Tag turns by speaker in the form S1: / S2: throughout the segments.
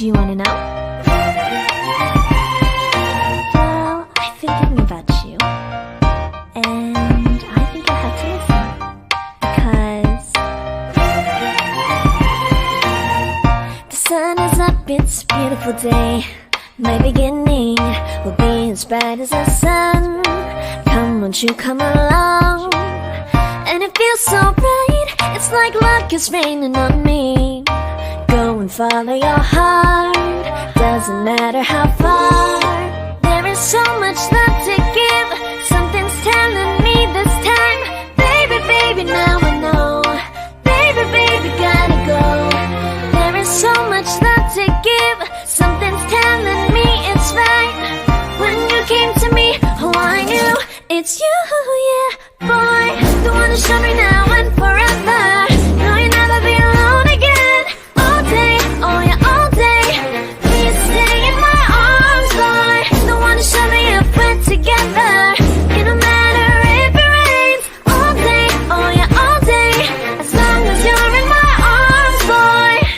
S1: Do you want to know? Well, I've been thinking about you. And I think you'll have to listen. Because the sun is up, it's a beautiful day. My beginning will be as bright as the sun. Come, won't you come along? And it feels so bright, it's like luck is raining on me. Go and follow your heart, doesn't matter how far. There is so much love to give, something's telling me this time. Baby, baby, now I know. Baby, baby, gotta go. There is so much love to give, something's telling me it's right. When you came to me, oh I knew it's you, yeah, boy. The one to show me now and forever. No, you'll never be alone again. All day, oh yeah, all day. Please stay in my arms, boy. The one to show me if we're together. It don't matter if it rains. All day, oh yeah, all day. As long as you're in my arms, boy.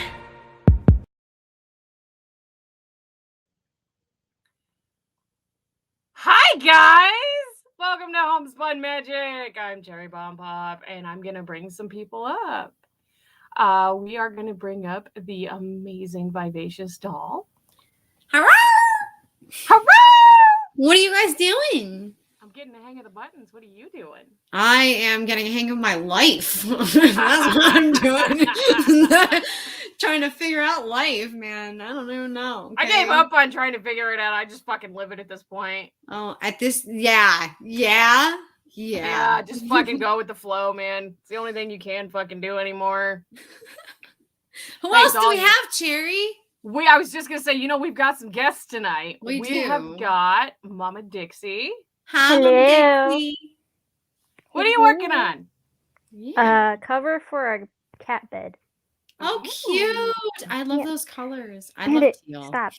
S2: Hi guys! Welcome to Homespun Magic. I'm Cherry Bomb Pop, and I'm gonna bring some people up. We are gonna bring up the amazing Vivacious doll.
S3: Hurrah!
S2: Hurrah!
S3: What are you guys doing?
S2: I'm getting the hang of the buttons. What are you doing?
S3: I am getting a hang of my life. That's what I'm doing. Trying to figure out life, man. I don't even know.
S2: Okay? I gave up on trying to figure it out. I just fucking live it at this point.
S3: Oh, at this, yeah.
S2: Just fucking go with the flow, man. It's the only thing you can fucking do anymore.
S3: Who else do we have, Cherry?
S2: I was just gonna say, we've got some guests tonight.
S3: We do.
S2: Have got Mama Dixie.
S3: Hi, Mama Dixie.
S2: What are you working on?
S4: Yeah. Cover for a cat bed.
S3: Oh, cute. I love those colors. I
S4: Hit
S3: love
S4: it.
S3: teal.
S4: Stop.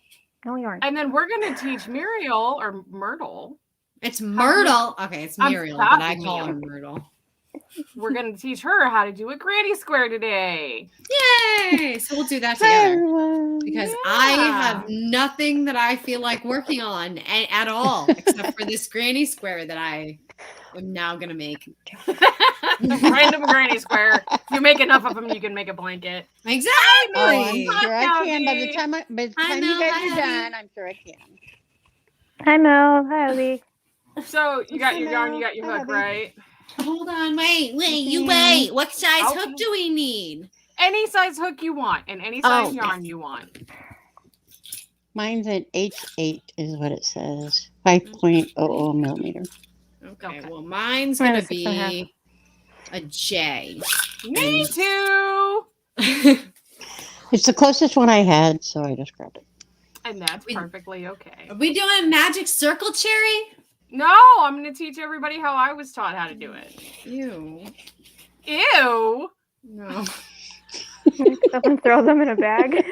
S4: No yarn.
S2: And then we're going to teach Muriel or Myrtle.
S3: It's Myrtle. Okay, it's Muriel, but I call her Myrtle.
S2: We're going to teach her how to do a granny square today.
S3: Yay! So we'll do that together. Because I have nothing that I feel like working on at all, except for this granny square that I am now going to make.
S2: Random granny square. If you make enough of them, you can make a blanket.
S3: Exactly.
S5: Oh, I'm sure I can. By the time you guys are done, I'm sure I can.
S4: Hi, Mel. Hi, Abby.
S2: So you got your yarn, you got your hook, right?
S3: Hold on, wait. What size hook do we need?
S2: Any size hook you want, and any size yarn you want.
S5: Mine's an H8 is what it says. 5.00 millimeter.
S3: Okay, well, mine's going to be a J.
S2: Me too.
S5: It's the closest one I had, so I just grabbed it.
S2: And that's perfectly okay.
S3: Are we doing magic circle, Cherry?
S2: No, I'm going to teach everybody how I was taught how to do it.
S3: Ew.
S2: No.
S4: Someone throw them in a bag.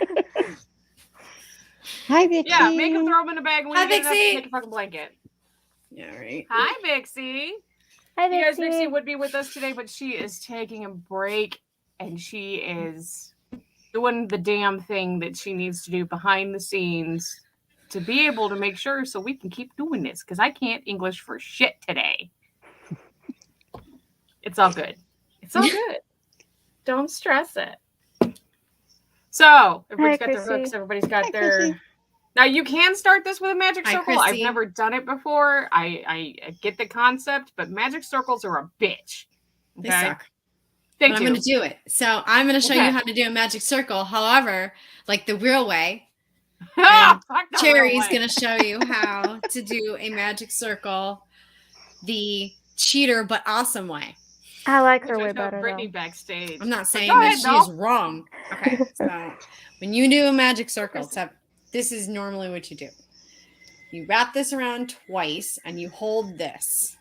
S5: Hi, Vixie.
S2: Yeah, make them throw them in a bag. When
S3: Hi,
S2: you get enough,
S3: Vixie.
S2: make a fucking blanket.
S3: Yeah, right.
S2: Hi, Vixie.
S4: Hi,
S2: You guys,
S4: Vixie.
S2: Vixie would be with us today, but she is taking a break, and she is doing the damn thing that she needs to do behind the scenes to be able to make sure so we can keep doing this, because I can't English for shit today. It's all good. It's all good. Don't stress it. So, everybody's got their
S4: Chrissy.
S2: hooks. Everybody's got
S5: Hi,
S2: their...
S5: Chrissy.
S2: Now, you can start this with a magic
S3: Hi,
S2: circle. I've
S3: Chrissy.
S2: never done it before. I get the concept, but magic circles are a bitch.
S3: They
S2: Okay?
S3: suck.
S2: They
S3: But I'm
S2: do.
S3: going to do it. So I'm going to show
S2: Okay.
S3: you how to do a magic circle. However, like the real way,
S2: Ah, fuck the real
S3: Cherry's
S2: way.
S3: going to show you how to do a magic circle the cheater but awesome way.
S4: I like her
S2: There's
S4: way
S2: no
S4: better,
S2: Brittany
S4: though.
S2: backstage.
S3: I'm not saying
S2: go
S3: that
S2: ahead,
S3: she
S2: Mel.
S3: is wrong. Okay, so when you do a magic circle, except this is normally what you do. You wrap this around twice and you hold this.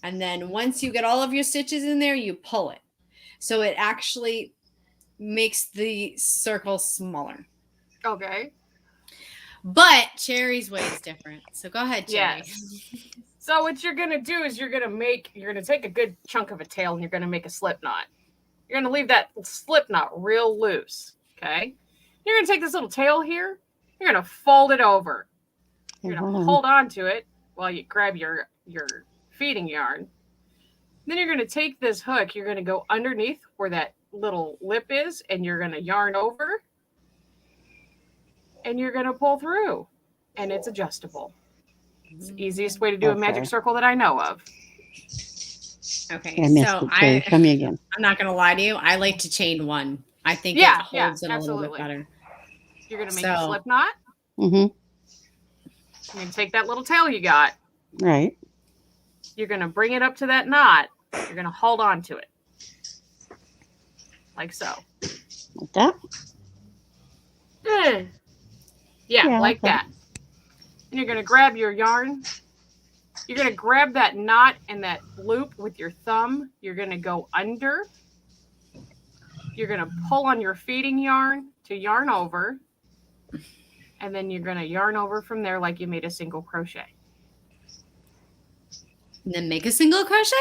S3: And then once you get all of your stitches in there, you pull it. So it actually makes the circle smaller.
S2: Okay.
S3: But Cherry's way is different. So go ahead, Cherry.
S2: Yes. So what you're going to do is you're going to take a good chunk of a tail and you're going to make a slip knot. You're going to leave that slip knot real loose. Okay. You're going to take this little tail here You're going to fold it over.
S5: Okay,
S2: You're going to
S5: hold on.
S2: hold on to it while you grab your feeding yarn. Then you're going to take this hook. You're going to go underneath where that little lip is, and you're going to yarn over. And you're going to pull through. And it's adjustable. It's the easiest way to do a magic
S5: Okay.
S2: circle that I know of.
S3: Okay,
S5: I missed
S3: so
S5: it too. Tell me again.
S3: I'm not gonna lie to you. I like to chain one. I think
S2: Yeah,
S3: it holds it a little
S2: absolutely.
S3: bit better.
S2: You're going to make a
S3: So-
S2: slip knot.
S5: Mm-hmm.
S2: You're going to take that little tail you got.
S5: Right.
S2: You're going to bring it up to that knot. You're going to hold on to it. Like so.
S5: Like that.
S2: Yeah, like
S5: okay.
S2: that. And you're going to grab your yarn. You're going to grab that knot and that loop with your thumb. You're going to go under. You're going to pull on your feeding yarn to yarn over. And then you're going to yarn over from there like you made a single crochet.
S3: And then make a single crochet.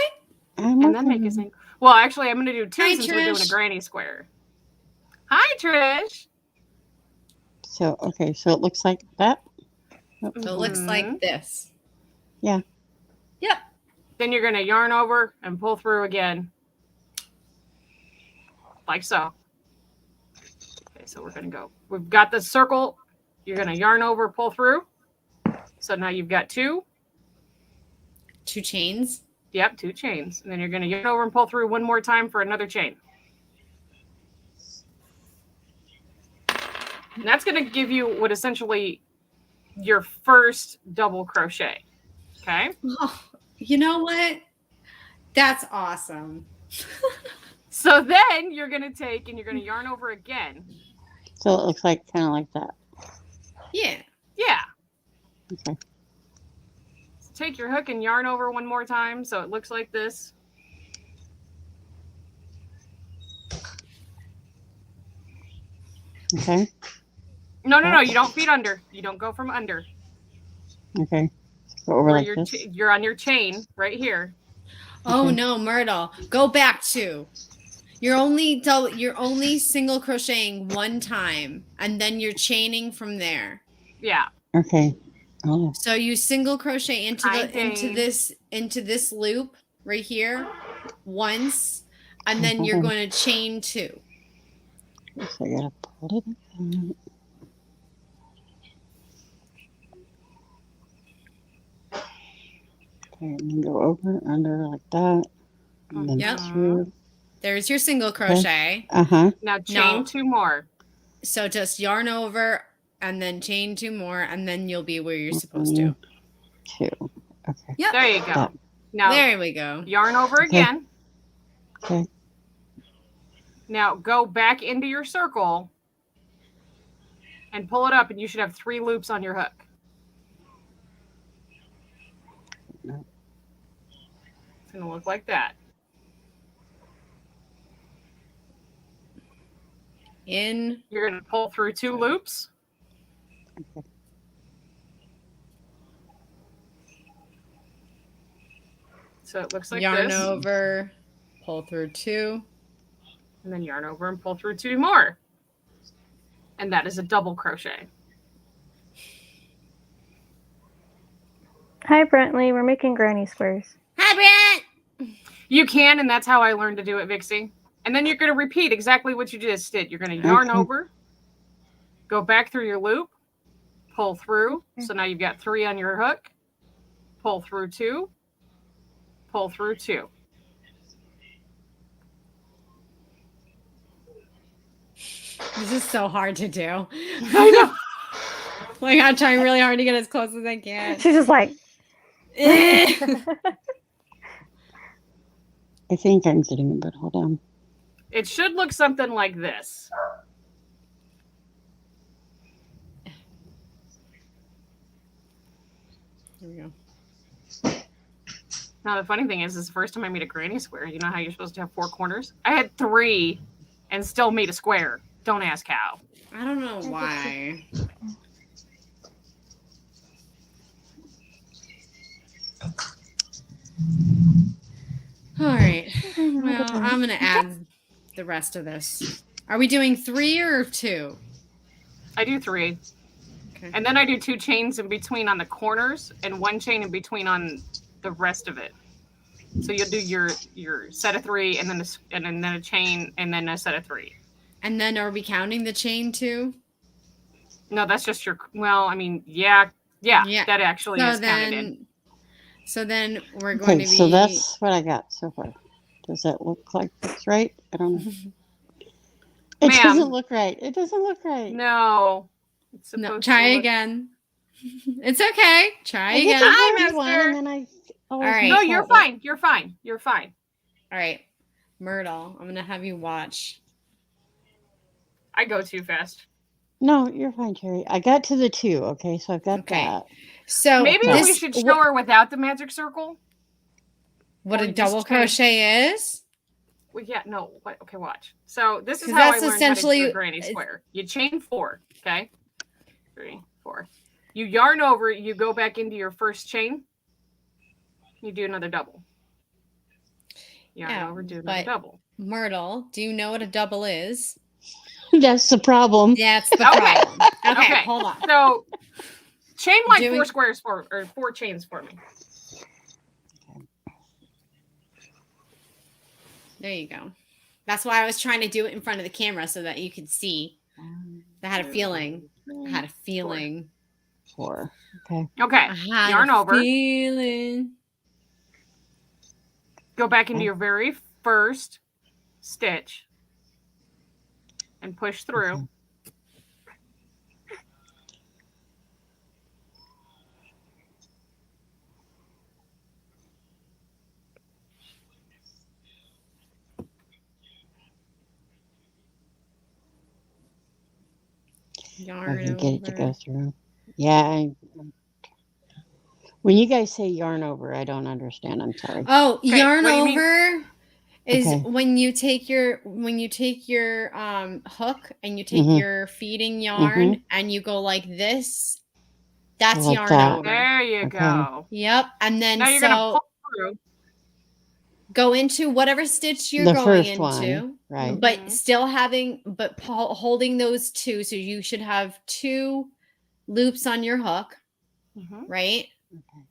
S2: And then make a single. Well, actually, I'm going to do two
S3: Hi,
S2: since we're doing a
S3: Trish.
S2: granny square. Hi, Trish.
S5: So, okay, so it looks like that.
S3: So it looks
S2: Mhm.
S3: like this.
S5: Yeah.
S3: Yep.
S2: Then you're going to yarn over and pull through again. Like so. Okay, so we're going to go. We've got the circle. You're going to yarn over, pull through. So now you've got two.
S3: 2 chains.
S2: Yep, 2 chains. And then you're going to yarn over and pull through one more time for another chain. And that's going to give you what essentially your first double crochet. Okay?
S3: Oh, you know what? That's awesome.
S2: So then you're going to take and you're going to yarn over again.
S5: So it looks like kind of like that.
S3: Yeah.
S2: Yeah.
S5: Okay.
S2: Take your hook and yarn over one more time so it looks like this.
S5: Okay.
S2: No, you don't feed under. You don't go from under.
S5: Okay. Go over
S2: Where
S5: like
S2: you're,
S5: this.
S2: you're on your chain right here.
S3: Oh
S5: Okay.
S3: no, Myrtle. Go back to. You're only single crocheting one time and then you're chaining from there.
S2: Yeah.
S5: Okay. Oh.
S3: So you single crochet into
S2: Hi,
S3: into this loop right here once and then you're going to chain 2.
S5: So I gotta pull it up. Okay, and then go over, under like that. And then
S3: Yep.
S5: through.
S3: There's your single crochet.
S5: Uh-huh.
S2: Now chain
S3: No.
S2: 2 more.
S3: So just yarn over and then chain 2 more and then you'll be where you're supposed to.
S5: 2. Okay.
S3: Yep.
S2: There you go.
S5: That.
S2: Now
S3: There we go.
S2: yarn over
S5: Okay.
S2: again.
S5: Okay.
S2: Now go back into your circle and pull it up and you should have 3 loops on your hook.
S5: No.
S2: It's going to look like that.
S3: In.
S2: You're going to pull through 2 loops.
S5: Okay.
S2: So it looks like
S3: Yarn
S2: this.
S3: over, pull through 2.
S2: And then yarn over and pull through 2 more. And that is a double crochet.
S4: Hi, Brentley. We're making granny squares.
S3: Hi, Brent.
S2: You can, and that's how I learned to do it, Vixie. And then you're going to repeat exactly what you just did. You're going to yarn
S5: Okay.
S2: over, go back through your loop, pull through. So now you've got 3 on your hook. Pull through 2, pull through 2.
S3: This is so hard to do.
S2: I know.
S3: Like I'm trying really hard to get as close as I can.
S4: She's just like,
S5: I think I'm getting it, but hold on.
S2: It should look something like this.
S3: Here we go.
S2: Now, the funny thing is, this is the first time I made a granny square. You know how you're supposed to have 4 corners? I had 3 and still made a square. Don't ask how.
S3: I don't know why. All right. Well, I'm going to add the rest of this. Are we doing 3 or 2?
S2: I do 3.
S3: Okay.
S2: And then I do 2 chains in between on the corners and 1 chain in between on the rest of it. So you'll do your set of 3 and then a chain and then a set of 3.
S3: And then are we counting the chain too?
S2: No, that's just your. Well, I mean, yeah, that actually is counted in.
S3: So then we're going
S5: Okay,
S3: to be.
S5: so that's what I got so far. Does that look like that's right? I don't know. It
S2: Ma'am.
S5: doesn't look right. It doesn't look right.
S2: No. It's
S3: No,
S2: supposed
S3: try
S2: to look-
S3: again. It's okay. Try
S5: I get
S3: again.
S5: the
S2: Hi,
S5: first one,
S2: mister.
S5: and then I always
S3: All right.
S2: No,
S5: mess
S2: you're
S5: up.
S2: fine. You're fine. You're fine.
S3: All right, Myrtle, I'm gonna have you watch.
S2: I go too fast.
S5: No, you're fine, Cherry. I got to the 2. Okay, so I've got
S3: Okay.
S5: that.
S3: So
S2: Maybe
S5: this-
S2: we should show her without the magic circle.
S3: what
S2: or
S3: a
S2: just
S3: double
S2: change-
S3: crochet is.
S2: Well, yeah, no. What? Okay, watch. So this is
S3: 'Cause
S2: how I
S3: that's
S2: learned how to do
S3: essentially-
S2: a granny square. You chain 4. Okay. 3, 4. You yarn over. You go back into your first chain. You do another double. Yarn
S3: Yeah,
S2: over. Do another
S3: but-
S2: double.
S3: Myrtle, do you know what a double is?
S5: That's the problem.
S3: That's the
S2: Okay.
S3: problem. Okay,
S2: Okay.
S3: hold on.
S2: So chain like
S3: Doing-
S2: 4 squares for or 4 chains for me.
S3: There you go. That's why I was trying to do it in front of the camera so that you could see. I had a feeling. I had a feeling.
S5: 4. Okay.
S2: Okay.
S3: I had
S2: Yarn
S3: a
S2: over.
S3: feeling.
S2: Go back into your very first stitch and push through.
S5: Okay. I
S3: Yarn
S5: can get it to
S3: over.
S5: go through. Yeah. When you guys say yarn over, I don't understand. I'm sorry.
S3: Oh,
S2: Okay,
S3: yarn
S2: what do you mean?
S3: over is
S5: Okay.
S3: when you take your hook and you take
S5: Mhm.
S3: your feeding yarn and you go like this. That's
S5: Like
S3: yarn
S5: that.
S3: over.
S2: There you
S5: Okay.
S2: go.
S3: Yep. And then
S2: Now you're gonna pull through.
S3: go into whatever stitch you're
S5: The
S3: going
S5: first
S3: into.
S5: one, right?
S3: But
S2: Mhm.
S3: still holding those 2. So you should have 2 loops on your hook,
S2: Mhm.
S3: right?
S5: Okay.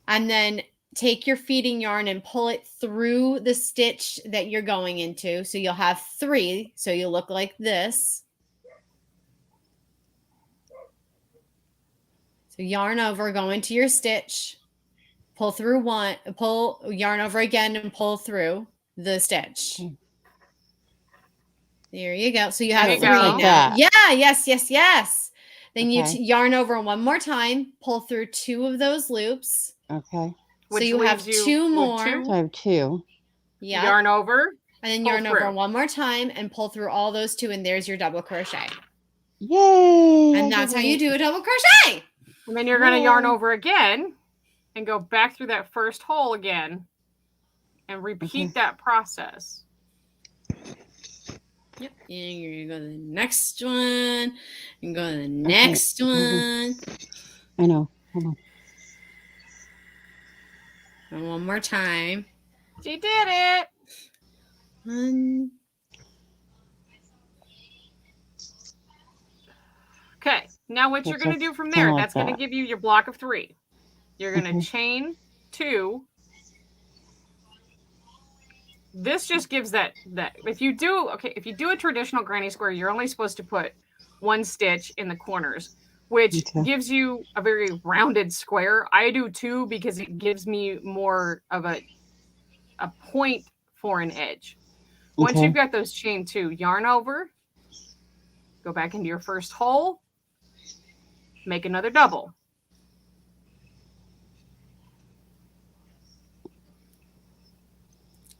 S3: And then take your feeding yarn and pull it through the stitch that you're going into. So you'll have 3. So you'll look like this. So yarn over, go into your stitch, pull through 1, pull yarn over again and pull through the stitch.
S5: Okay.
S3: There you go. So you
S2: There
S3: have
S2: you
S3: 3
S2: go.
S3: now.
S5: That.
S3: Yeah, yes. Then you
S5: Okay.
S3: yarn over one more time, pull through 2 of those loops.
S5: Okay.
S2: Which
S3: so you have
S2: leaves
S3: 2
S2: with
S3: more.
S2: two.
S5: So I have 2.
S3: Yeah.
S2: Yarn over.
S3: And then
S2: pull
S3: yarn over
S2: through.
S3: one more time and pull through all those 2, and there's your double crochet.
S5: Yay! I
S3: And that's
S5: did
S3: how you
S5: it.
S3: do a double crochet.
S2: And then you're going to yarn
S5: Yay.
S2: over again and go back through that first hole again and repeat
S5: Okay.
S2: that process.
S3: Yep. And you're going to go to the next one. And go to the next one.
S5: I know. Hold on.
S3: And one more time.
S2: She did it.
S3: 1.
S2: Okay. Now what you're
S5: It's
S2: going to
S5: just
S2: do from
S5: kinda
S2: there,
S5: like
S2: that's going to
S5: that.
S2: give you your block of 3. You're going to
S5: Okay.
S2: chain 2. This just gives that if you do a traditional granny square, you're only supposed to put 1 stitch in the corners, which
S5: Okay.
S2: gives you a very rounded square. I do 2 because it gives me more of a point for an edge. Once
S5: Okay.
S2: you've got those chain 2, yarn over, go back into your first hole, make another double.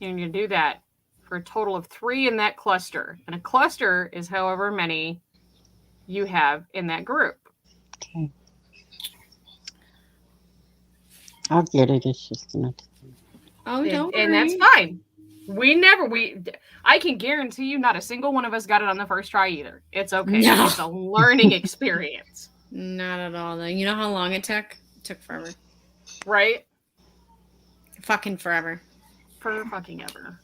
S2: And you do that for a total of 3 in that cluster. And a cluster is however many you have in that group.
S5: Okay. I'll get it. It's just not.
S3: Oh, don't
S2: And that's fine. I can guarantee you not a single one of us got it on the first try either. It's okay.
S3: No.
S2: It's a learning experience.
S3: Not at all, though. You know how long it took? It took forever.
S2: Right?
S3: Fucking forever.
S2: For fucking ever.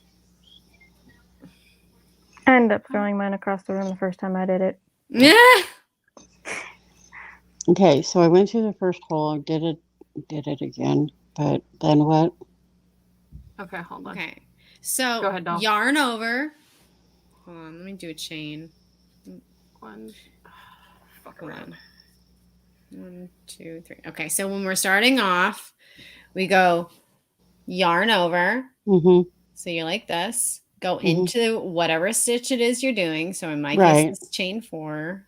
S4: I ended up throwing mine across the room the first time I did it.
S3: Yeah.
S5: Okay, so I went through the first hole, did it again, but then what?
S2: Okay, hold on.
S3: Okay. So
S2: Go ahead, doll.
S3: yarn over. Hold on, let me do a chain.
S2: One. Fuck
S3: Hold
S2: around.
S3: on. 1, 2, 3. Okay, so when we're starting off, we go yarn over.
S5: Mm-hmm.
S3: So you're like this. Go
S5: Mhm.
S3: into whatever stitch it is you're doing. So in my
S5: Right.
S3: case, it's chain 4.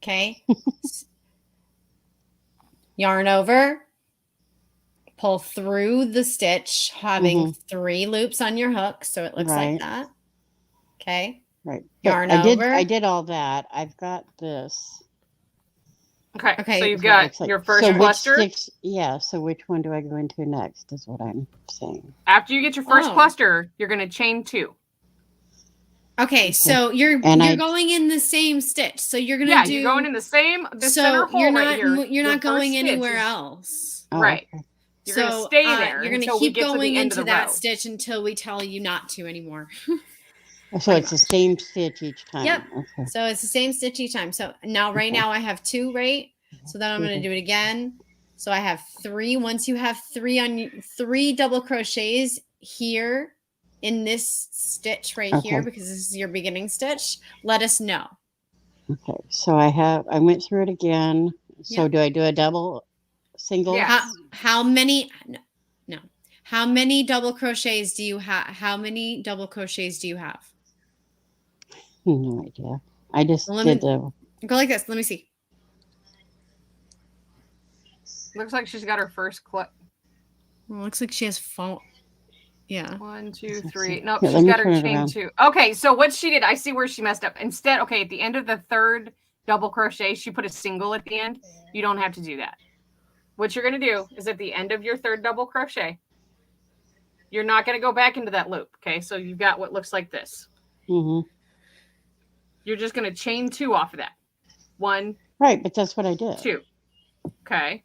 S3: Okay. Yarn over. Pull through the stitch, having 3 loops on your hook, so it looks like
S5: Right.
S3: that. Okay.
S5: Right.
S3: Yarn
S5: I
S3: over.
S5: did all that. I've got this.
S2: Okay,
S3: Okay,
S2: so you've
S5: Is what it
S2: got
S5: looks like.
S2: your first
S5: so
S2: cluster.
S5: Which sticks, yeah, so which one do I go into next is what I'm saying.
S2: After you get your first
S3: Oh.
S2: cluster, you're going to chain 2.
S3: Okay, so you're
S5: And
S3: going in the same stitch. So you're gonna
S2: Yeah,
S3: do.
S2: you're going in the center
S3: So
S2: hole
S3: you're not
S2: right here.
S3: you're
S2: Your
S3: not going
S2: first stitch
S3: anywhere
S2: is-
S3: else.
S5: Oh,
S2: Right.
S5: okay.
S2: You're going to
S3: So
S2: stay there
S3: you're gonna
S2: until we
S3: keep
S2: get to
S3: going
S2: the end
S3: into
S2: of the
S3: that
S2: row.
S3: stitch until we tell you not to anymore.
S5: So it's the same stitch each time.
S3: Yep.
S5: Okay.
S3: So it's the same stitch each time. So now, right now, I have 2, right? So then I'm going to
S5: Mhm.
S3: do it again. So I have 3. Once you have 3 double crochets here in this stitch right here,
S5: Okay.
S3: because this is your beginning stitch, let us know.
S5: Okay. So I went through it again. So
S3: Yep.
S5: do I do a double, single?
S2: Yeah.
S3: How many? No. How many double crochets do you have? How many double crochets do you have?
S5: No idea. I just
S3: Well,
S5: did the.
S3: Go like this. Let me see.
S2: Looks like she's got her first
S3: Well, it looks like she has phone. Yeah.
S2: 1, 2, 3. Nope,
S5: Here, let
S2: she's
S5: me
S2: got her
S5: turn it
S2: chain
S5: around.
S2: 2. Okay, so what she did, I see where she messed up. Instead, okay, at the end of the third double crochet, she put a single at the end. You don't have to do that. What you're going to do is at the end of your third double crochet, you're not going to go back into that loop. Okay, so you've got what looks like this.
S5: Mm-hmm.
S2: You're just going to chain 2 off of that. 1,
S5: Right, but that's what I did.
S2: 2. Okay,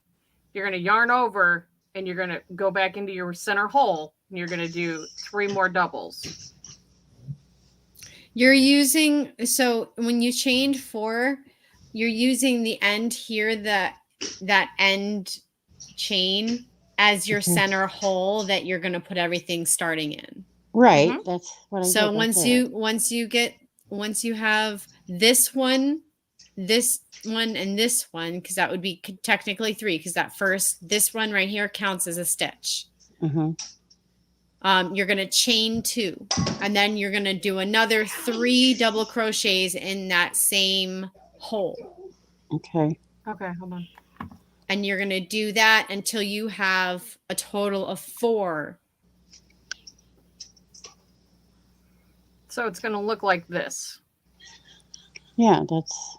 S2: you're going to yarn over and you're going to go back into your center hole and you're going to do 3 more doubles.
S3: You're using, so when you chained 4, you're using the end here, that end chain as your
S5: Okay.
S3: center hole that you're going to put everything starting in.
S5: Right,
S2: Mhm.
S5: that's what I did.
S3: So
S5: right
S3: once you have this one, and this one, because that would be technically 3, because this one right here counts as a stitch.
S5: there.
S3: You're going to chain 2, and then you're going to do another 3 double crochets in that same hole.
S5: Okay.
S2: Okay, hold on.
S3: And you're going to do that until you have a total of 4.
S2: So it's going to look like this.
S5: Yeah, that's.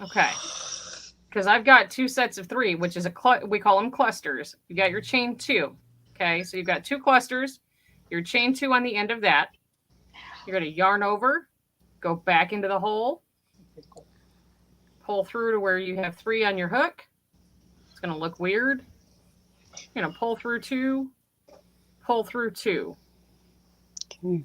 S2: Okay. Because I've got 2 sets of 3, which is we call them clusters. You got your chain 2. Okay, so you've got 2 clusters. Your chain 2 on the end of that. You're going to yarn over, go back into the hole, pull through to where you have 3 on your hook. It's going to look weird. You're going to pull through 2, pull through 2.
S5: Okay.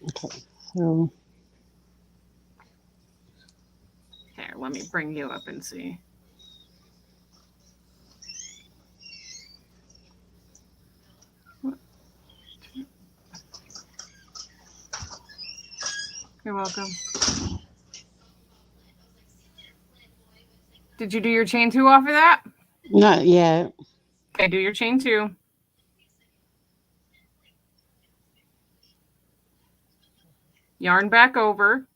S5: Okay, so
S2: Here, let me bring you up and see. You're welcome. Did you do your chain 2 off of that?
S5: not yet.
S2: Okay, do your chain 2. Yarn back over.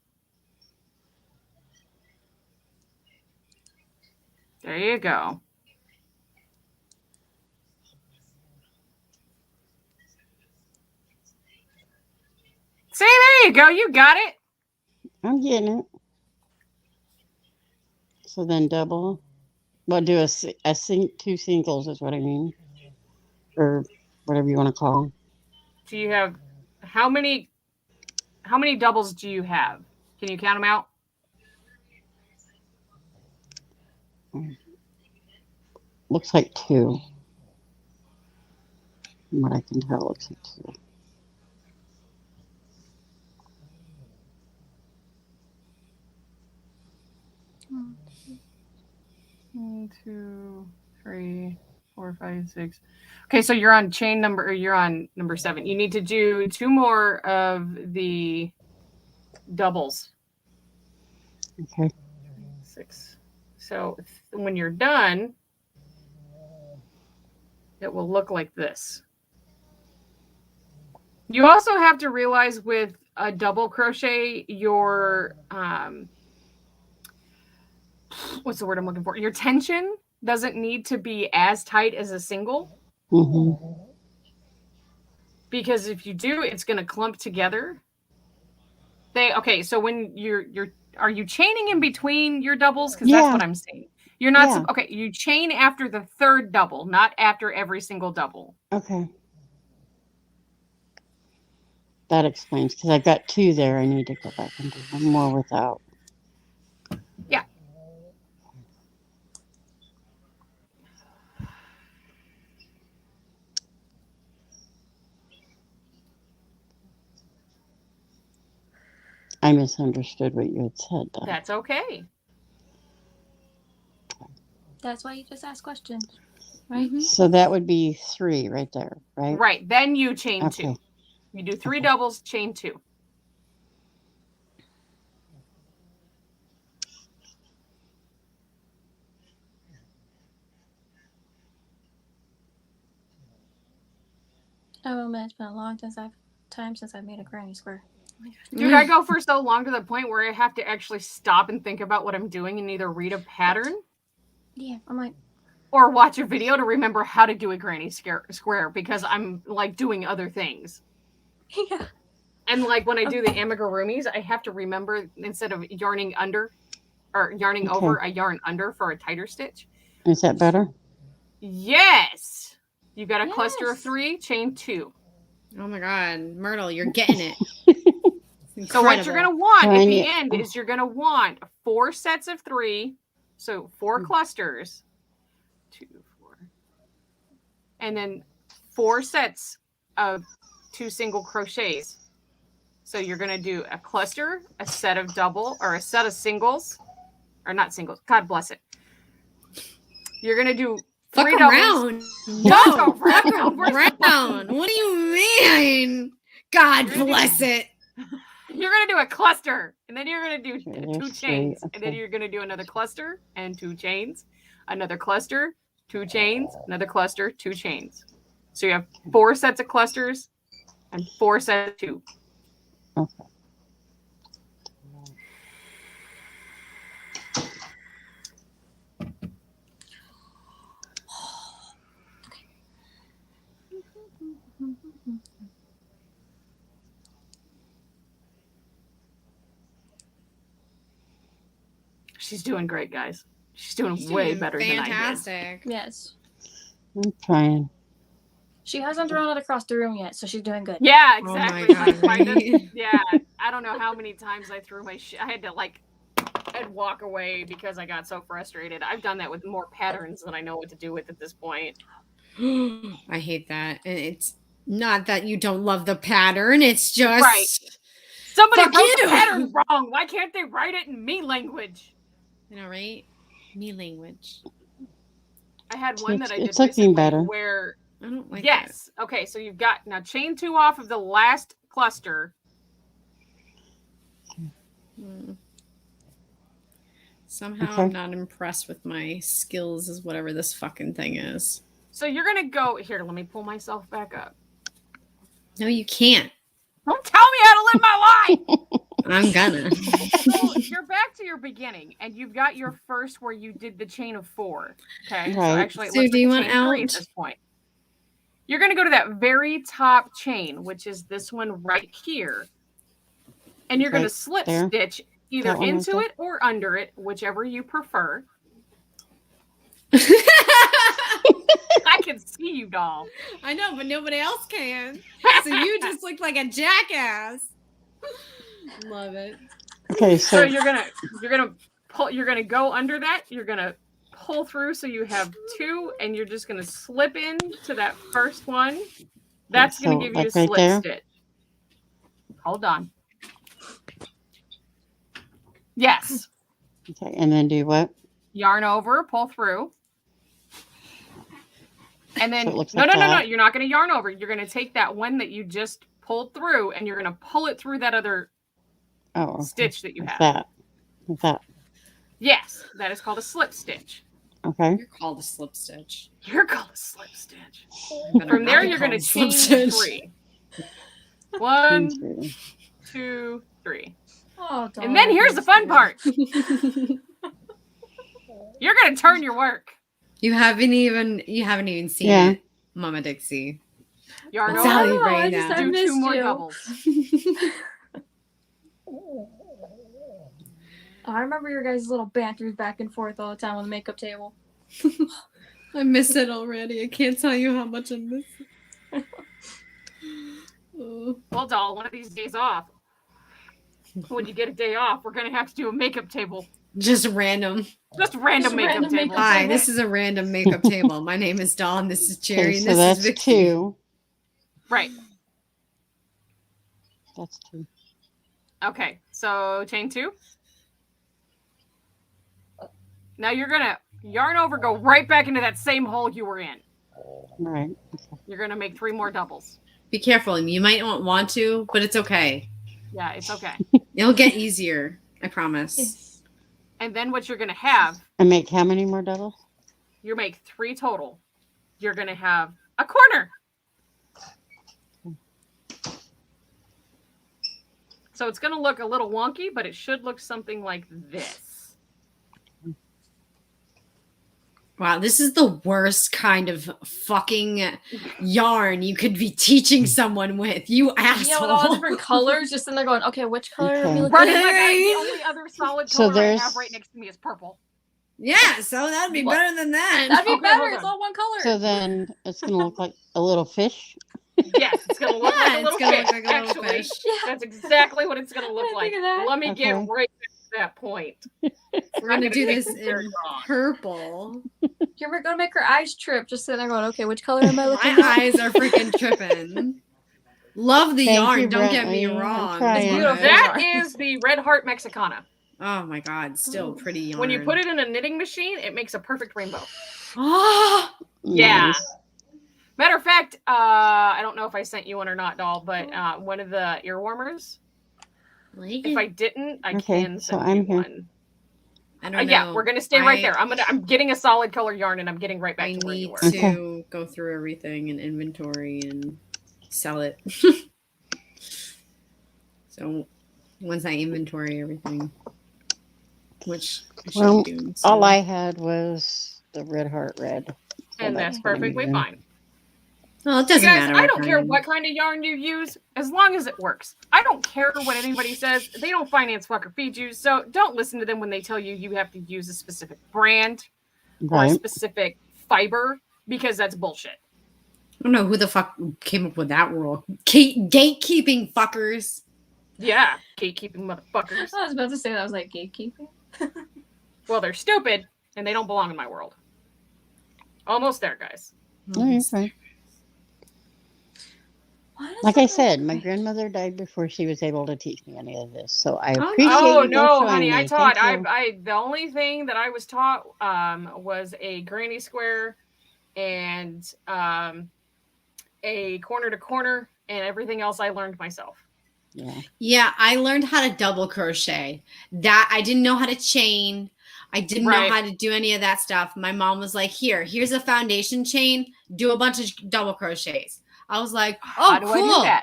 S2: There you go. See, there you go. You got it.
S5: I'm getting it. So then double. Well, do two singles is what I mean, or whatever you want to call them.
S2: Do you have how many doubles do you have? Can you count them out?
S5: Looks like 2. From what I can tell, it looks like 2.
S2: One, 2, 3, 4, 5, 6. Okay, so you're on chain number, or you're on number 7. You need to do 2 more of the doubles.
S5: Okay.
S2: 6. So when you're done, it will look like this. You also have to realize with a double crochet, your what's the word I'm looking for? Your tension doesn't need to be as tight as a single.
S5: Mm-hmm.
S2: Because if you do, it's going to clump together. Okay, so when are you chaining in between your doubles? Because that's what I'm saying. You're not okay. You chain after the 3rd double, not after every single double.
S5: Okay. That explains, because I've got 2 there. I need to go back and do 1 more without.
S2: Yeah.
S5: I misunderstood what you had said, though.
S2: That's okay.
S1: That's why you just ask questions.
S3: Right.
S5: So that would be 3 right there, right?
S2: Right. Then you chain
S5: Okay.
S2: 2. You do 3 doubles, chain 2.
S1: Oh man, it's been a long time since I've made a granny square.
S2: Dude, I go for so long to the point where I have to actually stop and think about what I'm doing and either read a pattern
S1: Yeah, I'm like,
S2: or watch a video to remember how to do a granny square because I'm like doing other things.
S1: yeah.
S2: And like when I do the amigurumis, I have to remember instead of yarning under or yarning over, I yarn under for a tighter stitch.
S5: Is that better?
S2: Yes. You got a cluster of 3, chain 2.
S3: Oh my God, Myrtle, you're getting it.
S2: So what you're gonna want at the
S5: Tiny-
S2: end is you're gonna want 4 sets of 3, so 4 clusters, 2, 4, and then 4 sets of 2 single crochets. So you're gonna do a cluster, a set of double, or a set of singles, or not singles. God bless it. You're gonna do 3 doubles.
S3: Around.
S2: Fuck
S3: No, fuck
S2: around.
S3: around. What do you mean? God bless it.
S2: You're gonna do a cluster, and then you're gonna do
S5: Okay,
S2: 2
S5: there's
S2: chains,
S5: 3,
S2: and then
S5: okay.
S2: you're gonna do another cluster and 2 chains, another cluster, 2 chains, another cluster, 2 chains. So you have 4 sets of clusters and 4 sets of 2.
S5: Okay.
S2: She's doing great, guys. She's doing way better than I did.
S3: Fantastic.
S1: Yes.
S5: I'm trying.
S1: She hasn't thrown it across the room yet, so she's doing good.
S2: Yeah,
S3: Oh my
S2: exactly.
S3: God,
S2: Like,
S3: right?
S2: yeah, I don't know how many times I threw my I had to like I'd walk away because I got so frustrated. I've done that with more patterns than I know what to do with at this point.
S3: I hate that. And it's not that you don't love the pattern. It's just
S2: Right. Somebody
S3: Fuck
S2: wrote
S3: you.
S2: the pattern wrong. Why can't they write it in me language?
S3: You know, right? Me language.
S2: I had one that I did
S5: It's looking
S2: recently
S5: better.
S2: where
S3: I don't like
S2: yes. Okay, so you've got now chain 2 off of the last cluster.
S3: that. Somehow
S5: Okay.
S3: I'm not impressed with my skills as whatever this fucking thing is.
S2: So you're gonna go here. Let me pull myself back up.
S3: No, you can't.
S2: Don't tell me how to live my life.
S3: I'm gonna.
S2: So you're back to your beginning, and you've got your first where you did the chain of 4. Okay, so
S5: Right.
S2: actually,
S3: So
S2: let's
S3: do you
S2: do
S3: want
S2: chain 3 at
S3: out?
S2: this point. You're going to go to that very top chain, which is this one right here, and you're going to
S5: Right
S2: slip
S5: there?
S2: stitch either
S5: That one right
S2: into
S5: there?
S2: it or under it, whichever you prefer. I can see you, doll.
S3: I know, but nobody else can. So you just look like a jackass. Love it.
S5: Okay,
S2: So
S5: so
S2: you're gonna go under that. You're gonna pull through so you have 2, and you're just going to slip into that first one. That's going to
S5: So,
S2: give you a
S5: like right
S2: slip
S5: there?
S2: stitch. Hold on. Yes.
S5: Okay, and then do what?
S2: Yarn over, pull through. And then,
S5: So it looks
S2: no,
S5: like
S2: no, no, no.
S5: that?
S2: You're not going to yarn over. You're going to take that one that you just pulled through, and you're going to pull it through that other
S5: Oh, okay.
S2: stitch that you
S5: Like
S2: have.
S5: that. Like that.
S2: Yes, that is called a slip stitch.
S5: Okay.
S3: You're called a slip stitch.
S2: You're called a slip stitch.
S3: Better
S2: From
S3: not
S2: there,
S3: be
S2: you're going to
S3: called a
S2: chain
S3: slip stitch.
S2: 3. 1,
S5: Three.
S2: 2, 3.
S6: Oh,
S2: And then here's the fun part. You're going to turn your work.
S3: You haven't even seen
S5: Yeah.
S3: it, Mama Dixie.
S2: Yarn
S3: That's how
S2: over.
S3: you bring
S6: I
S3: it
S6: just-
S3: down.
S6: I
S2: Do 2
S6: missed
S2: more
S6: you.
S2: doubles.
S6: I remember your guys' little banters back and forth all the time on the makeup table.
S3: I miss it already. I can't tell you how much I miss it. Oh.
S2: Well, doll, one of these days off. When you get a day off, we're going to have to do a makeup table.
S3: Just random.
S2: Just random
S6: Just
S2: makeup
S6: random
S2: table.
S6: makeup
S3: Hi,
S6: table.
S3: this is a random makeup table. My name is Dawn. This is Cherry.
S5: Okay,
S3: And
S5: so
S3: this
S5: that's
S3: is Vicky.
S5: 2.
S2: Right.
S5: That's 2.
S2: Okay, so chain 2. Now you're going to yarn over, go right back into that same hole you were in.
S5: Right.
S2: You're going to make 3 more doubles.
S3: Be careful. You might not want to, but it's okay.
S2: Yeah, it's okay.
S3: It'll get easier. I promise.
S6: Yes.
S2: And then what you're going to have,
S5: And make how many more doubles?
S2: you make 3 total. You're going to have a corner. So it's going to look a little wonky, but it should look something like this.
S3: Wow, this is the worst kind of fucking yarn you could be teaching someone with. You asshole.
S6: Yeah, with all the different colors, just in there going, okay, which color are we
S5: Okay.
S6: looking
S2: Right,
S6: at?
S2: like the only other solid
S5: So
S2: color I
S5: there's-
S2: have right next to me is purple.
S3: Yeah, so that'd be
S6: What?
S3: better than that.
S6: That'd be
S2: Okay,
S6: better.
S2: hold
S6: It's
S2: on.
S6: all one color.
S5: So then it's going to look like a little fish.
S2: Yes, it's going to look
S3: Yeah,
S2: like a
S3: it's
S2: little
S3: gonna
S2: fish.
S3: look like a little
S2: Actually,
S3: fish.
S6: Yeah.
S2: that's exactly what it's going to look
S6: I
S2: like.
S6: think of that.
S2: Let me get
S5: Okay.
S2: right to that point.
S3: We're gonna do
S2: take
S3: this
S2: this very
S3: in
S2: wrong.
S3: purple.
S6: You're gonna make her eyes trip, just sitting there going, okay, which color am I looking
S3: My
S6: at?
S3: eyes are freaking tripping. Love the
S5: Thank
S3: yarn,
S5: you,
S3: don't get me
S5: Brentley. I'm
S3: wrong.
S5: trying.
S6: It's beautiful.
S2: That is the Red Heart Mexicana.
S3: Oh my god, still pretty yarn.
S2: When you put it in a knitting machine, it makes a perfect rainbow.
S3: Oh,
S2: Yeah.
S5: Nice.
S2: Matter of fact, I don't know if I sent you one or not, doll, but one of the ear warmers. If I didn't, I
S5: Okay,
S2: can
S5: so
S2: send
S5: I'm
S2: you
S5: here.
S2: one.
S3: I don't know.
S2: Yeah, we're gonna stay right there. I'm getting a solid color yarn and I'm getting right back
S3: I
S2: to where you
S3: need
S2: were.
S3: to
S5: Okay.
S3: go through everything and inventory and sell it. So once I inventory everything, which I should
S5: Well,
S3: be doing
S5: All
S3: soon.
S5: I had was the Red Heart Red. So
S2: And that's
S5: what I'm
S2: perfectly
S5: using.
S2: fine.
S3: Well, it
S2: You
S3: doesn't
S2: guys,
S3: matter.
S2: I don't care
S3: kind.
S2: what kind of yarn you use, as long as it works. I don't care what anybody says. They don't finance, fuck, or feed you, so don't listen to them when they tell you you have to use a specific brand or a
S5: Right.
S2: specific fiber, because that's bullshit.
S3: I don't know who the fuck came up with that rule. Gatekeeping fuckers.
S2: Yeah, gatekeeping motherfuckers.
S6: I was about to say that. I was like, gatekeeping?
S2: Well, they're stupid, and they don't belong in my world. Almost there, guys.
S5: No, you're fine.
S6: Why does
S5: Like I
S6: it-
S5: said, my grandmother died before she was able to teach me any of this. So I
S3: Oh,
S5: appreciate
S2: Oh
S5: you
S2: no,
S5: both showing
S2: honey! I
S5: me.
S2: taught.
S5: Thank you.
S2: I the only thing that I was taught was a granny square and a corner to corner, and everything else I learned myself.
S5: Yeah.
S3: Yeah, I learned how to double crochet. That I didn't know how to chain. I didn't
S2: Right.
S3: know how to do any of that stuff. My mom was like, here's a foundation chain. Do a bunch of double crochets. I was like, oh,
S2: How do
S3: cool.
S2: I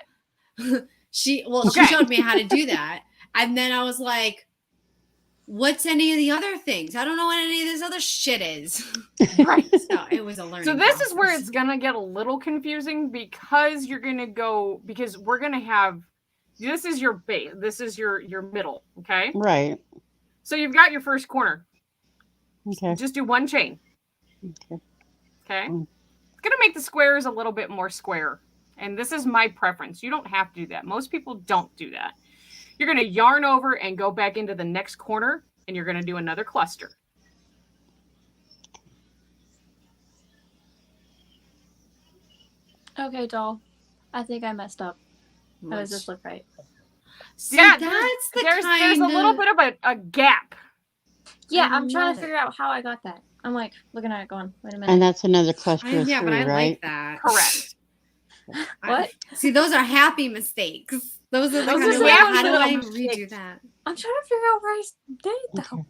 S2: do that?
S3: She
S2: Okay.
S3: showed me how to do that. And then I was like, what's any of the other things? I don't know what any of this other shit is.
S2: Right.
S3: So it was a learning
S2: So this is where
S3: process.
S2: it's gonna get a little confusing because you're gonna go because we're gonna have this is your base, this is your middle, okay?
S5: Right.
S2: So you've got your first corner.
S5: Okay.
S2: Just do one chain.
S5: Okay.
S2: Okay.
S5: Mm.
S2: It's gonna make the squares a little bit more square. And this is my preference. You don't have to do that. Most people don't do that. You're gonna yarn over and go back into the next corner and you're gonna do another cluster.
S6: Okay, doll. I think I messed up. How does
S3: Much.
S6: this look right?
S3: See,
S2: Yeah,
S3: that's the
S2: there's
S3: kind
S2: a little
S3: of-
S2: bit of a gap.
S6: Yeah,
S3: I
S6: I'm trying
S3: love
S6: to
S3: it.
S6: figure out how I got that. I'm like looking at it going, wait a minute.
S5: And that's another cluster of
S3: Yeah, but
S5: three,
S3: I
S5: right?
S3: like that.
S2: Correct.
S6: What?
S3: See, those are happy mistakes. Those are the
S2: Those
S3: kind
S2: are
S3: of like,
S2: happy
S3: how do
S2: little
S3: I
S2: mistakes.
S3: redo that?
S6: I'm trying to figure out where I did it though.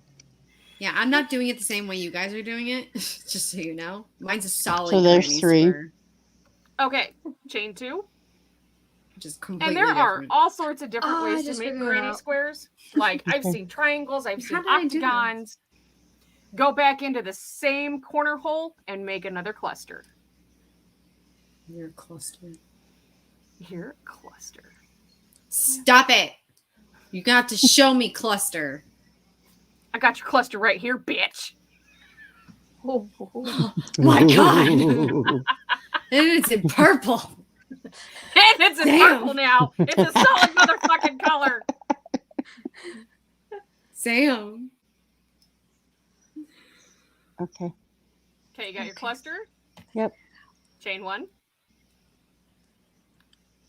S3: Yeah, I'm not doing it the same way you guys are doing it, just so you know. Mine's a solid
S5: So there's
S3: granny
S5: 3.
S3: square,
S2: Okay, chain 2.
S3: which is
S2: And
S3: completely
S2: there are
S3: different.
S2: all sorts of different
S6: Oh, I
S2: ways to
S6: just
S2: make
S6: figured it
S2: granny
S6: out.
S2: squares. Like I've
S5: Okay.
S2: seen triangles, I've seen
S3: How did I do that?
S2: octagons. Go back into the same corner hole and make another cluster.
S3: You're a cluster.
S2: Here, cluster.
S3: Stop it! You got to show me cluster.
S2: I got your cluster right here, bitch.
S6: Oh,
S3: My God! And it's in purple.
S2: And it's in
S3: Damn.
S2: purple now. It's a solid motherfucking color.
S3: Sam.
S5: Okay.
S2: Okay, you got your cluster?
S5: Yep.
S2: Chain 1.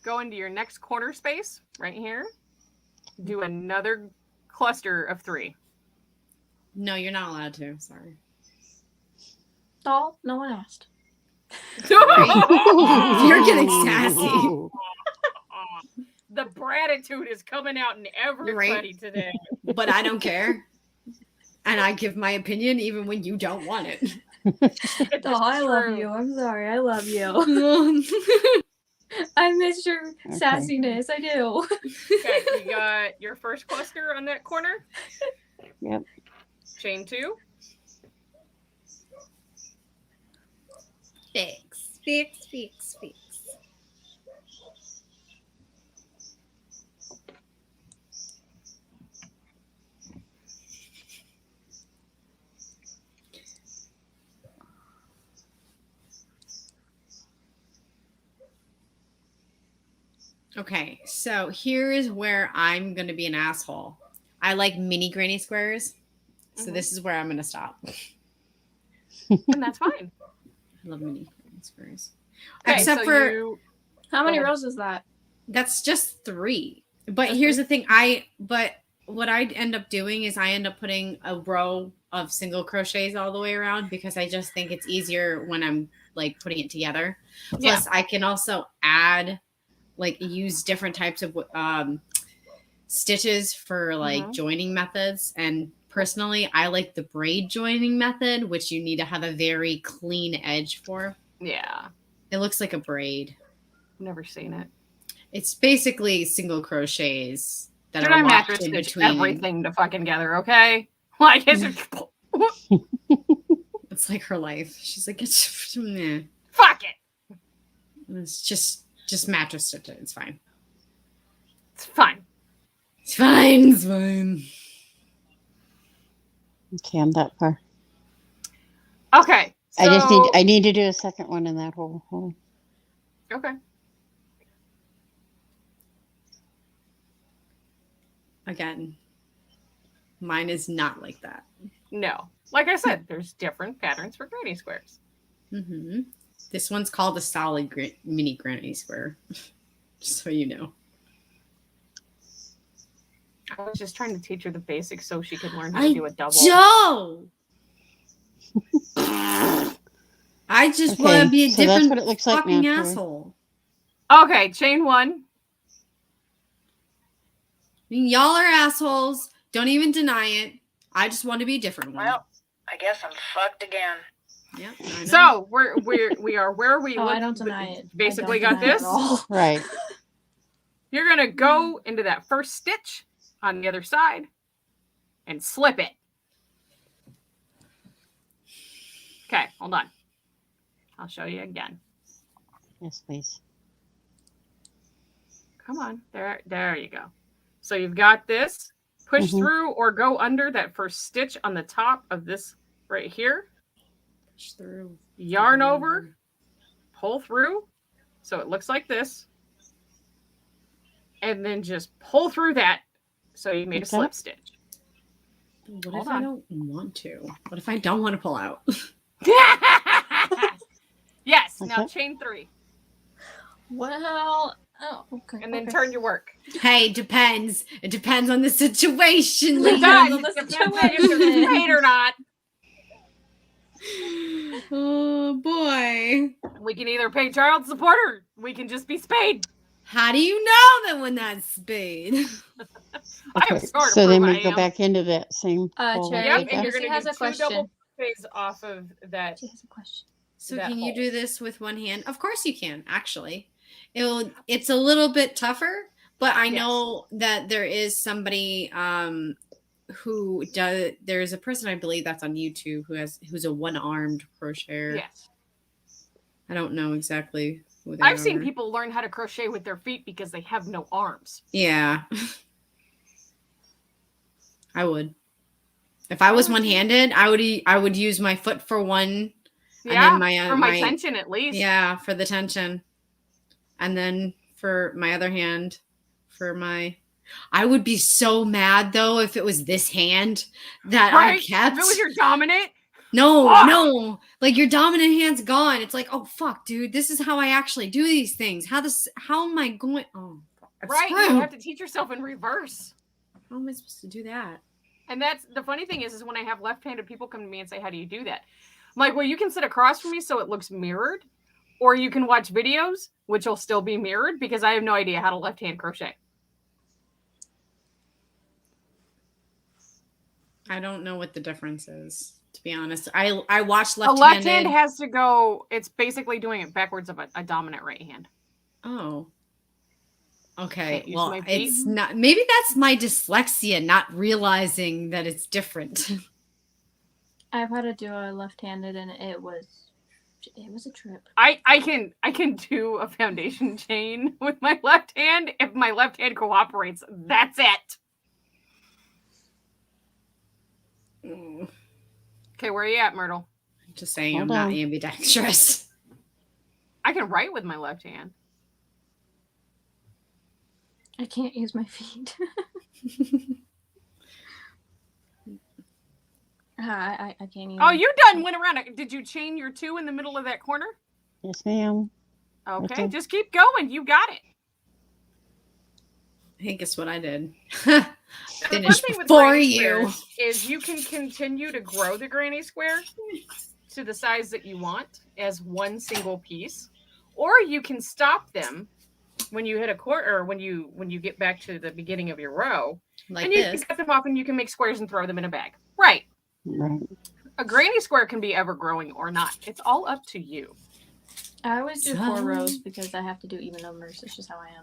S2: Go into your next corner space right here. Do another cluster of 3.
S3: No, you're not allowed to. Sorry.
S6: doll? No one asked.
S3: You're getting sassy.
S2: The bratitude is coming out in everybody today.
S3: But I don't care. And I give my opinion even when you don't want it.
S6: Doll, I love
S2: True.
S6: you. I'm sorry. I love you. I miss your sassiness. I do.
S2: Okay, you got your first cluster on that corner.
S5: Yep.
S2: Chain 2.
S3: Fix, fix, fix, fix. Okay, so here is where I'm going to be an asshole. I like mini granny squares. So
S2: Mhm.
S3: this is where I'm going to stop.
S2: And that's fine.
S3: I love mini granny squares.
S2: Okay,
S3: Except
S2: so
S3: for
S2: you,
S6: How many
S2: Go ahead.
S6: rows is that?
S3: that's just 3. But
S2: Just
S3: here's
S2: 3?
S3: the thing, but what I end up doing is I end up putting a row of single crochets all the way around because I just think it's easier when I'm like putting it together.
S2: Yeah.
S3: Plus I can also add like use different types of stitches for like
S2: Mhm.
S3: joining methods, and personally I like the braid joining method, which you need to have a very clean edge for.
S2: Yeah,
S3: It looks like a braid.
S2: never seen it.
S3: It's basically single crochets that
S2: Dude,
S3: are
S2: I
S3: locked
S2: mattress
S3: in
S2: stitch
S3: between.
S2: everything to fucking together, okay? Like, it's
S3: It's like her life. She's like, it's meh.
S2: fuck it.
S3: It's just mattress stitch it. It's fine.
S2: It's fine.
S3: It's fine. It's fine.
S5: Okay, I'm that far.
S2: Okay. So,
S5: I need to do a second one in that whole hole.
S2: Okay.
S3: Again, mine is not like that.
S2: No. Like I said, there's different patterns for granny squares.
S3: Mm-hmm. This one's called a solid mini granny square. Just so you know.
S2: I was just trying to teach her the basics so she could learn how to do a double.
S3: Joe! I just want to be a
S5: so that's
S3: different
S5: what it looks like
S3: fucking
S5: now, Tori.
S3: asshole.
S2: Okay, chain 1.
S3: I mean, y'all are assholes. Don't even deny it. I just want to be a different one.
S7: Well, I guess I'm fucked again.
S3: Yep, I know.
S2: So we are where we
S6: Oh, I
S2: look-
S6: don't deny it.
S2: Basically
S6: I don't
S2: got
S6: deny it
S2: this.
S6: at all.
S5: Right.
S2: You're going to go into that first stitch on the other side and slip it. Okay, hold on. I'll show you again.
S5: Yes, please.
S2: Come on. There you go. So you've got this. Push
S5: Mhm.
S2: through or go under that first stitch on the top of this right here.
S3: Push through.
S2: Yarn over. Pull through. So it looks like this. And then just pull through that so you made a
S5: Okay.
S2: slip stitch.
S3: What
S2: Hold
S3: if
S2: on.
S3: I don't want to? What if I don't want to pull out?
S2: Yes. Now
S5: Okay.
S2: chain 3.
S6: Well, oh, okay.
S2: And then
S6: okay.
S2: turn your work.
S3: Hey, depends. It depends on the situation.
S2: It
S3: Lee.
S2: does.
S6: on the
S2: It depends on if they're paid or not.
S3: Oh boy.
S2: We can either pay child support or we can just be spayed.
S3: How do you know that when that's spade?
S2: I am
S5: Okay,
S2: smart.
S5: so they
S2: prove
S5: may
S2: I
S5: go
S2: am.
S5: back into that same hole
S6: Cherry,
S5: like
S2: Yep, and
S5: that?
S2: you're
S6: Lucy
S2: going to
S6: has
S2: do
S6: a
S2: 2
S6: question.
S2: double crochets off of that.
S6: She has a question.
S3: So
S2: that
S3: can you
S2: hole.
S3: do this with one hand? Of course you can, actually. It's a little bit tougher, but I know that there is somebody who does. There's a person I believe that's on YouTube who's a one-armed crocheter.
S2: Yes.
S3: I don't know exactly who they
S2: I've
S3: are.
S2: seen people learn how to crochet with their feet because they have no arms.
S3: Yeah. I would. If I was one-handed, I would use my foot for one.
S2: Yeah,
S3: and then
S2: for my tension at least.
S3: Yeah, for the tension. And then for my other hand, I would be so mad though if it was this hand that I
S2: Right?
S3: kept.
S2: If it was your dominant.
S3: No. Like your dominant hand's gone. It's like, oh fuck, dude, this is how I actually do these things. How am I going? Oh, I'm
S2: Right,
S3: screwed.
S2: you have to teach yourself in reverse.
S3: How am I supposed to do that?
S2: And that's the funny thing is when I have left-handed people come to me and say, how do you do that? I'm like, well, you can sit across from me so it looks mirrored, or you can watch videos, which will still be mirrored because I have no idea how to left-hand crochet.
S3: I don't know what the difference is, to be honest. I watched
S2: A
S3: left-handed.
S2: left hand has to go, it's basically doing it backwards of a dominant right hand.
S3: Oh. Okay.
S2: Can't use
S3: Well,
S2: my feet.
S3: it's not. Maybe that's my dyslexia, not realizing that it's different.
S6: I've had to do a left-handed, and it was a trip.
S2: I can do a foundation chain with my left hand if my left hand cooperates. That's it. Okay, where are you at, Myrtle?
S3: Just saying,
S5: Hold
S3: I'm not
S5: on.
S3: ambidextrous.
S2: I can write with my left hand.
S6: I can't use my feet. I can't even.
S2: Oh, you done went around. Did you chain your 2 in the middle of that corner?
S5: Yes, ma'am.
S2: Okay,
S5: Okay.
S2: just keep going. You got it.
S3: Hey, guess what I did?
S2: The
S3: Finish
S2: first thing with
S3: before
S2: granny
S3: you.
S2: squares is you can continue to grow the granny square to the size that you want as one single piece, or you can stop them when you hit a quarter, or when you get back to the beginning of your row,
S3: Like
S2: and you
S3: this.
S2: can cut them off and you can make squares and throw them in a bag. Right.
S5: Right.
S2: A granny square can be ever growing or not. It's all up to you.
S6: I always do
S3: So-
S6: 4 rows because I have to do even numbers. It's just how I am.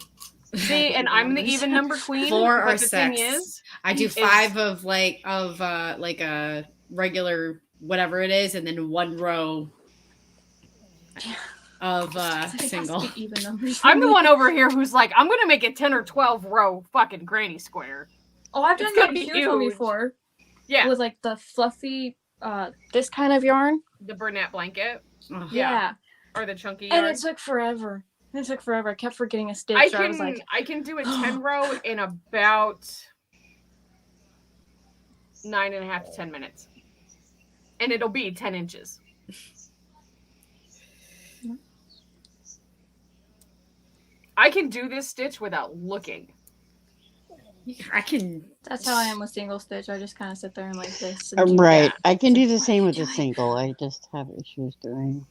S2: See, and I'm the even number queen.
S3: 4 or
S2: but the
S3: 6.
S2: thing is,
S3: I do
S2: is-
S3: 5 of like a regular whatever it is, and then 1 row of
S6: It has to
S3: single.
S6: be even numbers for
S2: I'm the
S6: me.
S2: one over here who's like, I'm gonna make a 10 or 12 row fucking granny square.
S6: Oh, I've
S2: It's
S6: done
S2: gonna
S6: that
S2: be
S6: huge one
S2: huge.
S6: before.
S2: Yeah,
S6: With like the fluffy, this kind of yarn.
S2: the Burnett blanket
S3: Ugh.
S2: Yeah. or the chunky
S6: And
S2: yarn.
S6: it took forever. I kept forgetting a stitch.
S2: I
S6: I was like,
S2: can do a 10 row in about 9.5 to 10 minutes, and it'll be 10 inches. I can do this stitch without looking.
S3: I can.
S6: that's how I am with single stitch. I just kind of sit there and like this. And do
S5: Right.
S6: that.
S5: I can do the
S6: Why
S5: same
S6: you
S5: with
S6: do
S5: the
S6: it?
S5: single. I just have issues doing.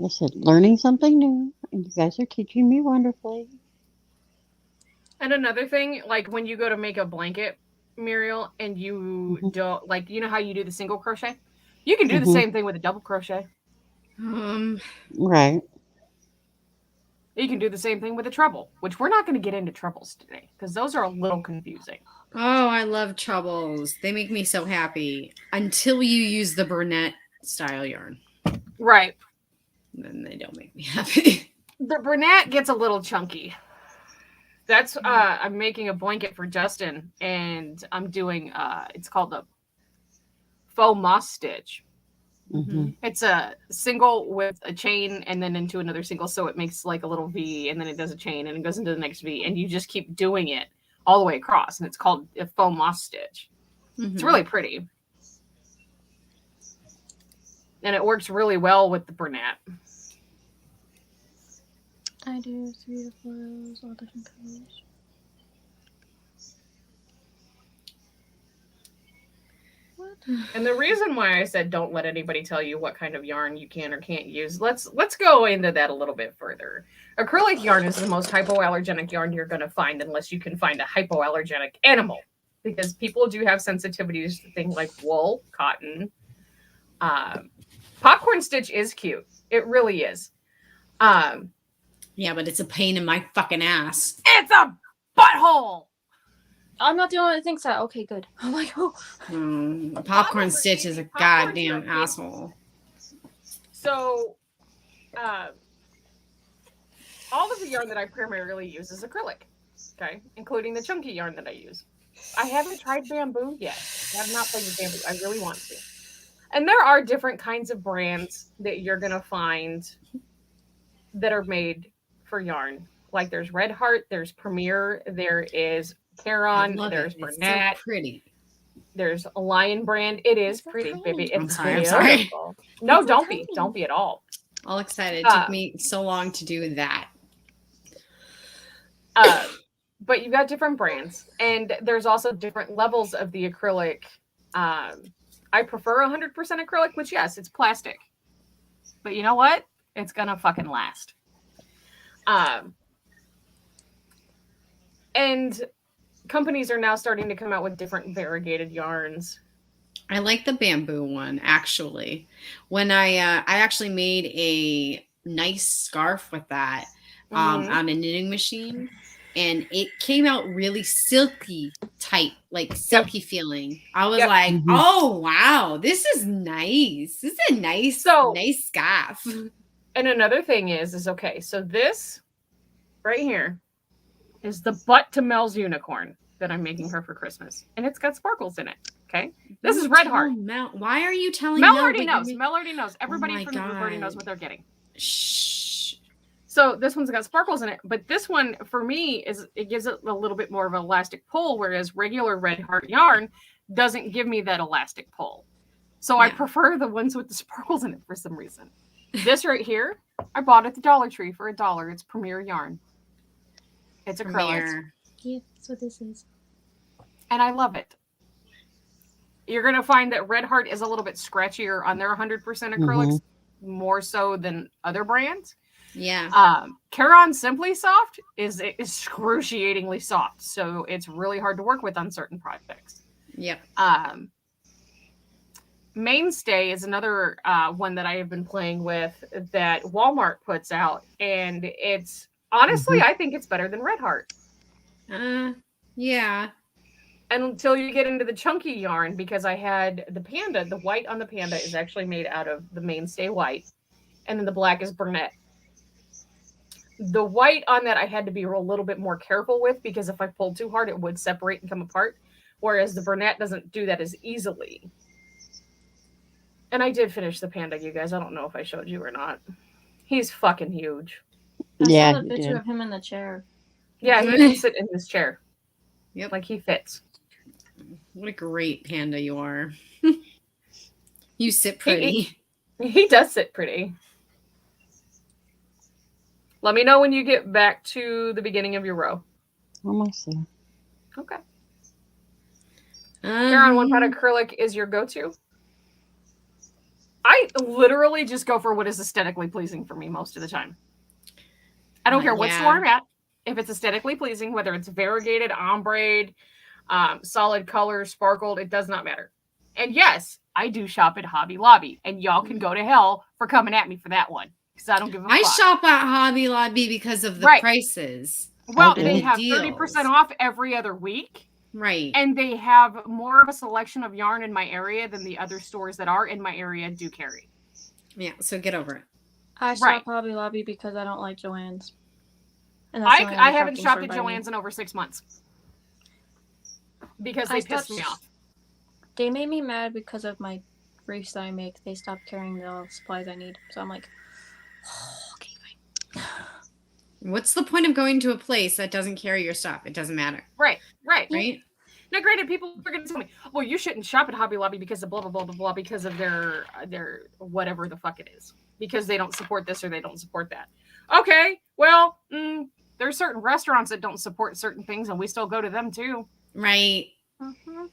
S5: I said, learning something new, and you guys are teaching me wonderfully.
S2: And another thing, like when you go to make a blanket, Muriel, and you
S5: Mhm.
S2: don't, like, you know how you do the single crochet? You can do the
S5: Mhm.
S2: same thing with a double crochet.
S5: Right.
S2: You can do the same thing with a treble, which we're not going to get into trebles today because those are a little confusing.
S3: Oh, I love troubles. They make me so happy until you use the Burnett style yarn.
S2: Right.
S3: Then they don't make me happy.
S2: The Burnett gets a little chunky. That's I'm making a blanket for Justin, and I'm doing it's called the faux moss stitch.
S5: Mm-hmm.
S2: It's a single with a chain and then into another single, so it makes like a little V, and then it does a chain and it goes into the next V, and you just keep doing it all the way across, and it's called a faux moss stitch. It's really pretty, and it works really well with the Burnett.
S6: I do 3 to 4 rows, all different colors. What?
S2: And the reason why I said don't let anybody tell you what kind of yarn you can or can't use, let's go into that a little bit further. Acrylic yarn is the most hypoallergenic yarn you're going to find unless you can find a hypoallergenic animal, because people do have sensitivities to things like wool, cotton. Popcorn stitch is cute. It really is.
S3: Yeah, but it's a pain in my fucking ass.
S2: It's a butthole.
S6: I'm not the only one that thinks that. Okay, good. I'm like, oh.
S3: Popcorn stitch is a goddamn asshole.
S2: So, all of the yarn that I primarily use is acrylic, okay, including the chunky yarn that I use. I haven't tried bamboo yet. I have not played with bamboo. I really want to. And there are different kinds of brands that you're going to find that are made for yarn. Like there's Red Heart, there's Premier, there is Caron, there's Burnett.
S3: It's so pretty.
S2: There's a Lion brand. It is pretty, baby.
S3: I'm
S2: It's
S3: sorry.
S2: beautiful. No, don't be. Don't be at all.
S3: All excited. It took me so long to do that.
S2: But you've got different brands, and there's also different levels of the acrylic. I prefer 100% acrylic, which, yes, it's plastic. But you know what? It's going to fucking last. And companies are now starting to come out with different variegated yarns.
S3: I like the bamboo one, actually. When I actually made a nice scarf with that on a knitting machine, and it came out really silky tight, like silky feeling. I was like, oh, wow, this is nice. This is a nice scarf.
S2: And another thing is okay, so this right here is the butt to Mel's unicorn that I'm making her for Christmas. And it's got sparkles in it. Okay. This is Red Heart.
S3: Mel, why are you telling
S2: Mel? Already knows. Mel already knows. Everybody
S3: Oh
S2: from the group already knows what they're getting.
S3: Shh.
S2: So this one's got sparkles in it. But this one, for me, it gives it a little bit more of an elastic pull, whereas regular Red Heart yarn doesn't give me that elastic pull. So I prefer the ones with the sparkles in it for some reason. This right here, I bought at the Dollar Tree for $1. It's Premier yarn. It's acrylic.
S6: Yeah, that's what this is.
S2: And I love it. You're going to find that Red Heart is a little bit scratchier on their 100% acrylics, more so than other brands.
S3: Yeah.
S2: Caron Simply Soft is excruciatingly soft, so it's really hard to work with on certain projects.
S3: Yep.
S2: Mainstay is another one that I have been playing with that Walmart puts out, and it's honestly, I think it's better than Red Heart.
S3: Yeah.
S2: Until you get into the chunky yarn, because I had the panda, the white on the panda is actually made out of the Mainstay white, and then the black is Burnett. The white on that I had to be a little bit more careful with, because if I pulled too hard, it would separate and come apart, whereas the Burnett doesn't do that as easily. And I did finish the panda, you guys. I don't know if I showed you or not. He's fucking huge.
S6: I saw the picture of him in the chair.
S2: Yeah, he can sit in this chair.
S3: Yep.
S2: Like he fits.
S3: What a great panda you are. You sit pretty.
S2: He does sit pretty. Let me know when you get back to the beginning of your row.
S5: Almost there.
S2: Okay. Caron, what kind of acrylic is your go-to? I literally just go for what is aesthetically pleasing for me most of the time. I don't care what store I'm at. If it's aesthetically pleasing, whether it's variegated, ombre, solid color, sparkled, it does not matter. And yes, I do shop at Hobby Lobby, and y'all can go to hell for coming at me for that one, because I don't give a fuck.
S3: I shop at Hobby Lobby because of the prices.
S2: Well, they have 30% off every other week.
S3: Right.
S2: And they have more of a selection of yarn in my area than the other stores that are in my area do carry.
S3: Yeah, so get over it.
S6: I shop Hobby Lobby because I don't like Joann's. And
S2: I haven't shopped at Joann's in over 6 months. Because they pissed me off.
S6: They made me mad because of my briefs that I make. They stopped carrying the supplies I need. So I'm like, oh, okay, fine.
S3: What's the point of going to a place that doesn't carry your stuff? It doesn't matter.
S2: Right.
S3: Now,
S2: granted, people are going to tell me, well, you shouldn't shop at Hobby Lobby because of blah, blah, blah, blah, blah, because of their whatever the fuck it is. Because they don't support this or they don't support that. okay, well, there's certain restaurants that don't support certain things, and we still go to them too.
S3: Right.
S6: Mm-hmm.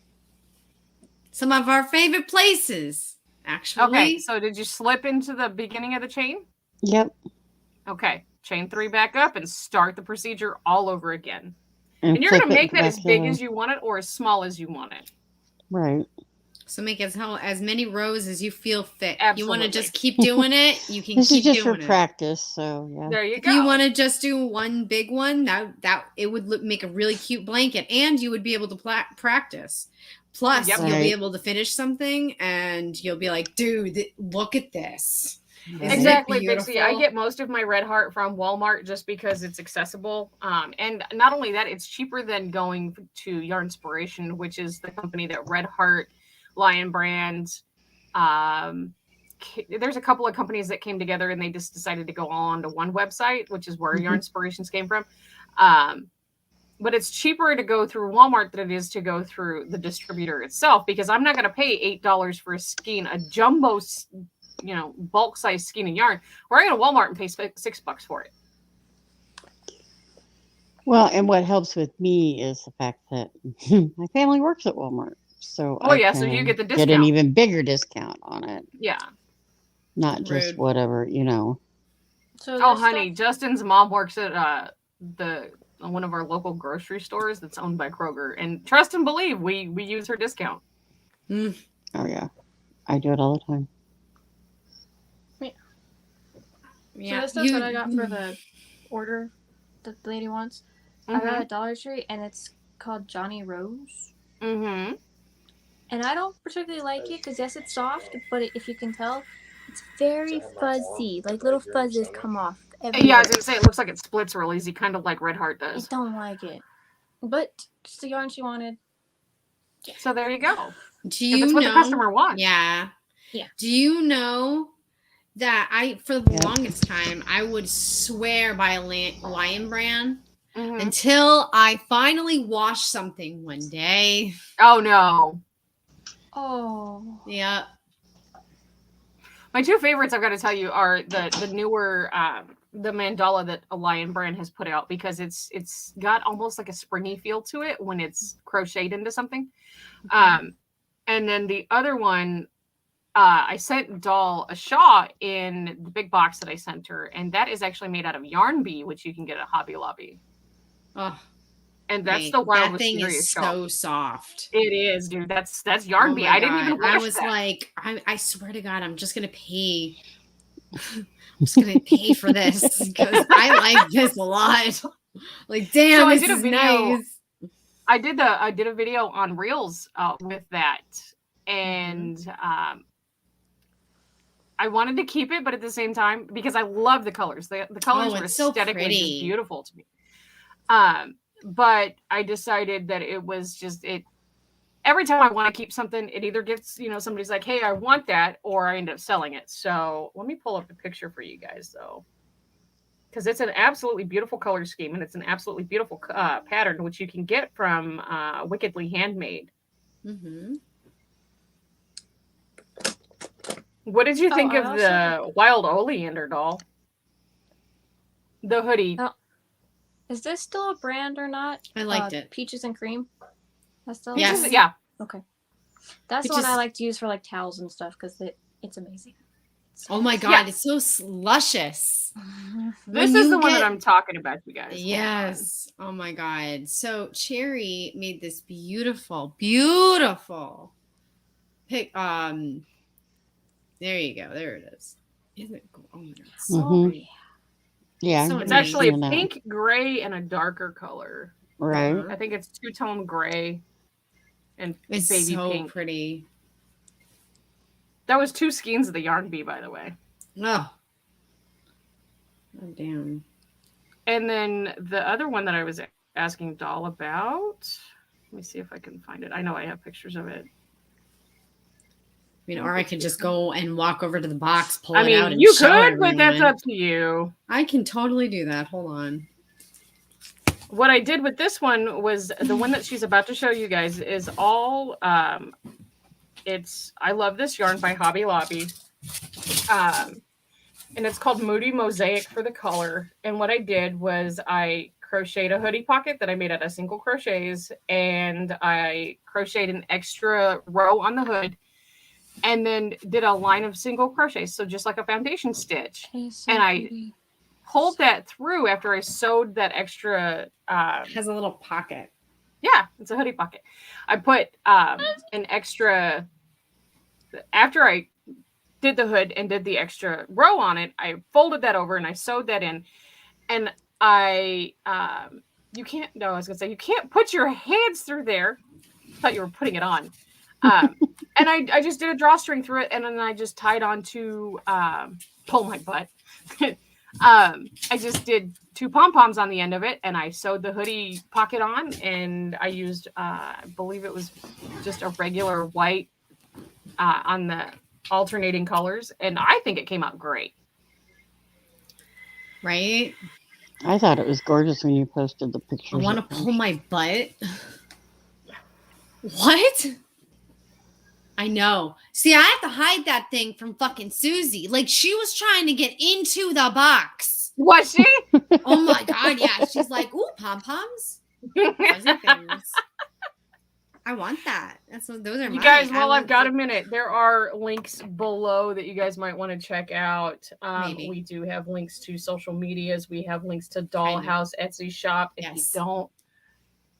S3: Some of our favorite places, actually.
S2: Okay, so did you slip into the beginning of the chain?
S5: Yep.
S2: Okay, chain 3 back up and start the procedure all over again.
S5: And
S2: And you're going to
S5: flip it
S2: make that as
S5: back
S2: big
S5: over.
S2: as you want it or as small as you want it.
S5: Right.
S3: So make as many rows as you feel fit.
S2: Absolutely.
S3: You want to just keep doing it, you can
S5: This
S3: keep
S5: is just
S3: doing
S5: for
S3: it.
S5: practice, so yeah.
S2: There you
S3: If
S2: go.
S3: you want to just do one big one, that it would make a really cute blanket, and you would be able to practice. Plus,
S2: Yep.
S3: you'll
S5: Right.
S3: be able to finish something, and you'll be like, "Dude, look at this!" Isn't it
S2: Exactly, Bixie. I
S3: beautiful?
S2: get most of my Red Heart from Walmart just because it's accessible. And not only that, it's cheaper than going to Yarnspiration, which is the company that Red Heart, Lion Brand. There's a couple of companies that came together and they just decided to go all onto one website, which is where Yarnspirations came from. But it's cheaper to go through Walmart than it is to go through the distributor itself, because I'm not going to pay $8 for a skein, a jumbo, bulk size skein of yarn, where I go to Walmart and pay $6 for it.
S5: Well, and what helps with me is the fact that my family works at Walmart, so
S2: Oh,
S5: I
S2: yeah,
S5: can
S2: so you get the
S5: get an
S2: discount.
S5: even bigger discount on it,
S2: Yeah.
S5: not just
S3: Rude.
S5: whatever,
S6: So
S2: Oh,
S6: this
S2: honey,
S6: stuff-
S2: Justin's mom works at one of our local grocery stores that's owned by Kroger, and trust and believe, we use her discount.
S5: Oh yeah, I do it all the time.
S6: So the stuff that I got for the order that the lady wants, I got at Dollar Tree, and it's called Johnny Rose.
S2: Mm-hmm.
S6: And I don't particularly like it because, yes, it's soft, but if you can tell, it's very fuzzy. Like little fuzzes come off everywhere.
S2: Yeah, I was gonna say it looks like it splits real easy, kind of like Red Heart
S6: I
S2: does.
S6: don't like it. But just the yarn she wanted.
S2: So there you go.
S3: Do
S2: If
S3: you
S2: it's what
S3: know?
S2: the customer wants.
S3: Yeah.
S6: Yeah.
S3: Do you know that for the longest time, I would swear by a Lion brand
S2: Mhm.
S3: until I finally washed something one day.
S2: Oh no.
S6: Oh.
S3: Yeah.
S2: My two favorites, I've got to tell you, are the newer the mandala that a Lion brand has put out, because it's got almost like a springy feel to it when it's crocheted into something. And then the other one, I sent Doll a shawl in the big box that I sent her, and that is actually made out of yarn bee, which you can get at Hobby Lobby.
S3: Oh,
S2: And that's
S3: wait,
S2: the Wild
S3: that thing
S2: Wisteria
S3: is
S2: shawl.
S3: so soft.
S2: It is, dude. That's yarn
S3: Oh
S2: bee.
S3: my
S2: I didn't even
S3: God.
S2: wash
S3: I was
S2: that.
S3: like, I swear to God, I'm just gonna pay. I'm just gonna pay for this because I like this a lot. Like, damn,
S2: So I
S3: this
S2: did a
S3: is
S2: video-
S3: nice.
S2: I did a video on Reels with that, and I wanted to keep it, but at the same time, because I love the colors, the colors were
S3: it's so
S2: aesthetically just
S3: pretty.
S2: beautiful to me. But I decided that it was just it. Every time I want to keep something, it either gets, somebody's like, "Hey, I want that," or I end up selling it. So let me pull up the picture for you guys, though, because it's an absolutely beautiful color scheme, and it's an absolutely beautiful pattern, which you can get from Wickedly Handmade.
S3: Mm-hmm.
S2: What did you think
S6: I
S2: of the Wild Oleander doll? The hoodie.
S6: Oh, is this still a brand or not?
S3: I liked it.
S6: Peaches and Cream. That's still
S3: Yes.
S6: a brand?
S2: Yeah.
S6: Okay. That's the one I
S3: Peaches-
S6: like to use for like towels and stuff because it's amazing.
S3: Oh my God,
S2: Yeah.
S3: it's so luscious.
S2: This
S3: When
S2: is
S3: you
S2: the one that
S3: get-
S2: I'm talking about, you guys.
S3: Yes. Oh my God. So Cherry made this beautiful pic. There you go. There it is. Isn't it cool? Oh my God. So
S5: Mhm.
S3: pretty.
S5: Yeah.
S3: So
S2: It's
S3: nice.
S2: actually
S5: seeing that.
S2: pink, gray, and a darker color.
S5: Right.
S2: I think it's two-tone gray and
S3: It's
S2: baby
S3: so
S2: pink.
S3: pretty.
S2: That was 2 skeins of the yarn bee, by the way.
S3: Oh damn.
S2: And then the other one that I was asking Doll about, let me see if I can find it. I know I have pictures of it.
S3: Or I could just go and walk over to the box, pull
S2: I
S3: it out,
S2: mean,
S3: and
S2: you
S3: show
S2: could, but that's
S3: everyone.
S2: up to you.
S3: I can totally do that. Hold on.
S2: What I did with this one was the one that she's about to show you guys is all it's I love this yarn by Hobby Lobby. and it's called Moody Mosaic for the color. And what I did was I crocheted a hoodie pocket that I made out of single crochets, and I crocheted an extra row on the hood, and then did a line of single crochets, so just like a foundation stitch. And I pulled that through after I sewed that extra.
S3: It has a little pocket.
S2: Yeah, it's a hoodie pocket. I put an extra after I did the hood and did the extra row on it. I folded that over and I sewed that in, and I you can't. No, I was gonna say you can't put your hands through there. I thought you were putting it on. And I just did a drawstring through it, and then I just tied on to pull my butt. I just did 2 pom-poms on the end of it, and I sewed the hoodie pocket on, and I used I believe it was just a regular white on the alternating colors, and I think it came out great.
S3: Right?
S5: I thought it was gorgeous when you posted the pictures.
S3: I want to pull my butt. What? I know. See, I have to hide that thing from fucking Susie. Like, she was trying to get into the box.
S2: Was she?
S3: Oh my God, yeah. She's like, ooh, pom-poms. Those are things. I want that. Those are
S2: You
S3: mine.
S2: guys, while I've got a minute, there are links below that you guys might want to check out.
S3: Maybe.
S2: We do have links to social medias. We have links to Dollhouse Etsy shop. If you don't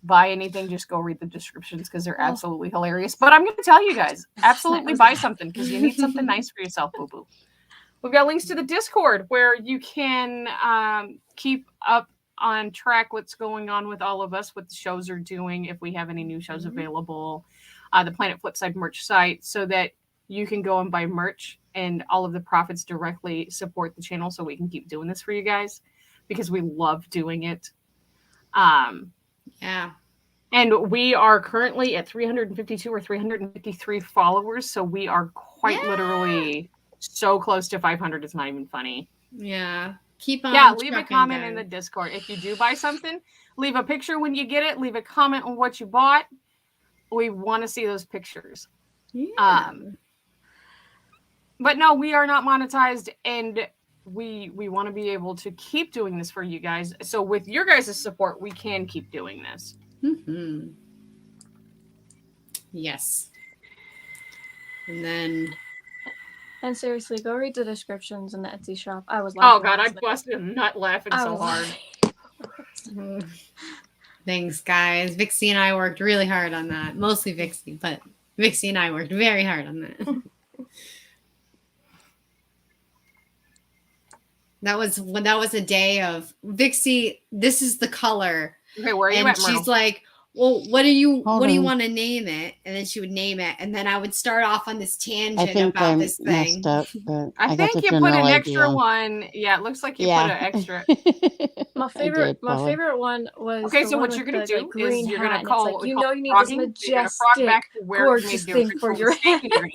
S2: buy anything, just go read the descriptions because they're absolutely hilarious. But I'm going to tell you guys, absolutely buy something because you need something nice for yourself, boo-boo. We've got links to the Discord where you can keep up on track what's going on with all of us, what the shows are doing, if we have any new shows available, the Planet Flipside merch site, so that you can go and buy merch and all of the profits directly support the channel so we can keep doing this for you guys because we love doing it.
S3: Yeah.
S2: And we are currently at 352 or 353 followers, so we are quite literally so close to 500. It's not even funny.
S3: Yeah. Keep on.
S2: Yeah, leave a comment in the Discord. If you do buy something, leave a picture when you get it. Leave a comment on what you bought. We want to see those pictures.
S3: Yeah.
S2: But no, we are not monetized, and we want to be able to keep doing this for you guys. So with your guys' support, we can keep doing this.
S3: Mm-hmm. Yes. And then...
S6: And seriously, go read the descriptions in the Etsy shop. I was
S2: Oh
S6: laughing.
S2: God, I busted a nut laughing so hard.
S3: Thanks, guys. Vixie and I worked really hard on that. Mostly Vixie, but Vixie and I worked very hard on that. That was a day of Vixie. This is the color.
S2: Okay, where are you
S3: and
S2: at, Myrtle?
S3: she's like, well, what do you
S5: Hold on.
S3: want to name it? And then she would name it, and then I would start off on this tangent
S5: I think
S3: about
S5: I
S3: this thing.
S5: messed up, but
S2: I
S5: got
S2: think
S5: the
S2: you put an
S5: general
S2: extra
S5: idea.
S2: one. Yeah, it looks like you put an extra.
S6: My
S5: I
S6: favorite,
S5: did,
S6: my
S5: probably.
S6: favorite one was.
S2: Okay,
S6: the
S2: so
S6: one
S2: what you're
S6: with
S2: gonna
S6: the,
S2: do
S6: like, green
S2: is you're
S6: hat,
S2: gonna
S6: and
S2: call
S6: it's
S2: what
S6: like,
S2: we
S6: you
S2: call
S6: know, you need
S2: frogging.
S6: this
S2: You're gonna frog back
S6: majestic,
S2: to where you
S6: gorgeous
S2: made the
S6: thing for
S2: original
S6: your
S2: mistake,
S6: head.
S2: and you're gonna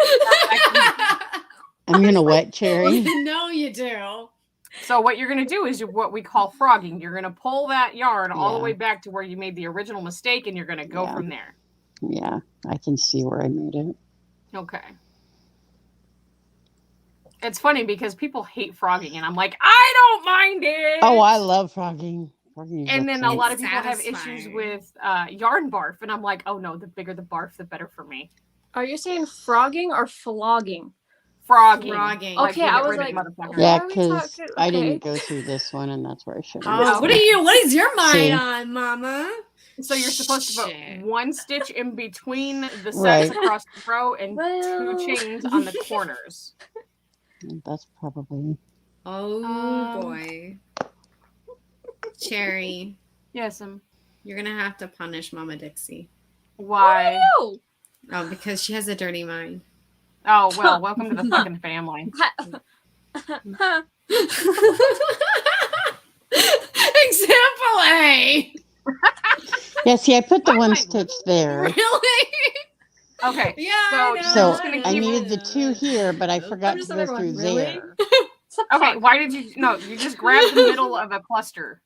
S2: frog back to-
S5: I'm gonna wet cherry.
S3: No, you do.
S2: So what you're gonna do is what we call frogging. You're gonna pull that yarn all the
S5: Yeah.
S2: way back to where you made the original mistake, and you're gonna go
S5: Yeah.
S2: from there.
S5: Yeah, I can see where I made it.
S2: Okay. It's funny because people hate frogging, and I'm like, I don't mind it.
S5: Oh, I love frogging. Frogging is
S2: And then a
S5: excellent.
S2: lot of people have issues
S3: satisfying.
S2: with yarn barf, and I'm like, oh no, the bigger the barf, the better for me.
S6: Are you saying frogging or flogging?
S2: Frogging.
S3: Frogging.
S2: Like,
S6: Okay,
S2: you
S6: I
S2: get
S6: was
S2: rid of
S6: like,
S2: motherfuckers.
S5: Yeah,
S6: Why are we
S5: because
S6: talking-
S5: I
S6: okay.
S5: didn't go through this one, and that's where I should
S3: Oh,
S5: have.
S3: what is your mind
S5: See.
S3: on, Mama?
S2: So you're supposed to
S3: Shit.
S2: put one stitch in between the sets
S5: Right.
S2: across the row and
S6: Well.
S2: 2 chains on the corners.
S5: That's probably.
S3: Oh boy. Cherry,
S2: Yes,
S3: you're gonna have to punish Mama Dixie.
S2: why?
S6: Oh,
S3: Oh, because she has a dirty mind.
S2: Oh, well, welcome to the fucking family.
S6: no.
S3: Example A.
S5: Yeah, see, I put the one stitch there.
S3: Really?
S2: Okay.
S3: Yeah.
S2: So-
S3: I know,
S5: So
S2: just gonna
S5: I
S2: keep-
S5: needed the 2 here, but I forgot to
S6: just
S5: go
S6: sitting there
S5: through
S6: going, really?
S5: there.
S2: Okay, why did you... No, you just grab the middle of a cluster.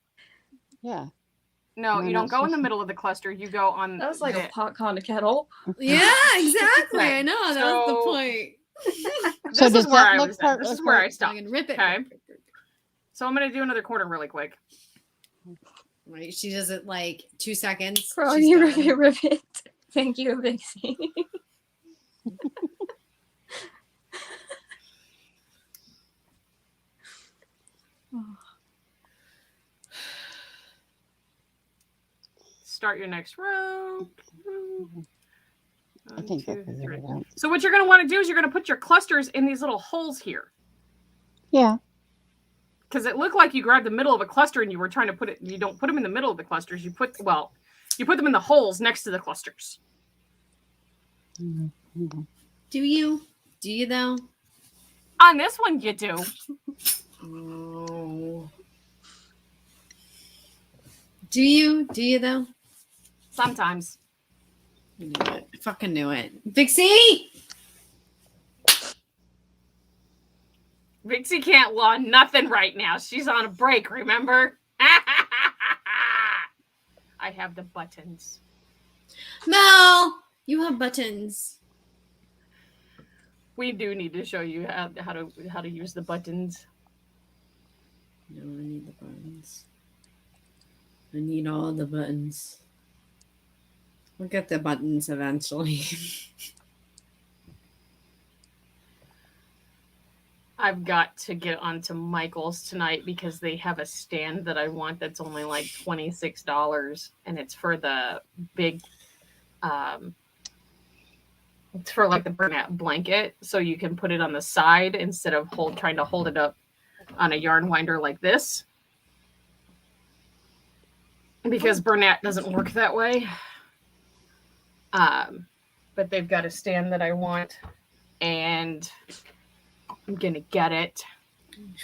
S5: Yeah.
S2: No,
S5: No,
S2: you
S5: not
S2: don't go in the
S5: so-
S2: middle of the cluster. You go on...
S6: That was like
S2: the-
S6: a pot calling a kettle.
S3: Yeah, exactly.
S2: Okay.
S3: I know. That was
S2: So-
S3: the point.
S2: This
S5: So
S2: is
S5: does
S2: where
S5: that
S2: I
S5: look
S2: was at.
S5: part-
S2: This is
S5: look
S2: where
S5: part-
S2: I
S3: I
S2: stopped.
S3: can rip it.
S2: Okay. So I'm going to do another corner really quick.
S3: Right. She does it like 2 seconds.
S6: Frog,
S3: She's
S6: you
S3: done.
S6: ribbit, ribbit. Thank you, Vixie.
S2: Start your next row.
S5: I think I figured it out.
S2: So what you're going to want to do is you're going to put your clusters in these little holes here.
S5: Yeah.
S2: Because it looked like you grabbed the middle of a cluster and you were trying to put it. You don't put them in the middle of the clusters. You put them in the holes next to the clusters.
S5: Mm-hmm.
S3: Do you? Do you though?
S2: On this one, you do.
S3: Oh. Do you? Do you though?
S2: Sometimes.
S3: I knew it. I fucking knew it. Vixie!
S2: Vixie can't law nothing right now. She's on a break, remember? I have the buttons.
S3: Mel! You have buttons.
S2: We do need to show you how to use the buttons.
S3: No, I need the buttons. I need all the buttons. We'll get the buttons eventually.
S2: I've got to get onto Michael's tonight because they have a stand that I want that's only like $26, and it's for the big it's for like the Burnett blanket, so you can put it on the side instead of trying to hold it up on a yarn winder like this, because Burnett doesn't work that way. But they've got a stand that I want, and I'm gonna get it.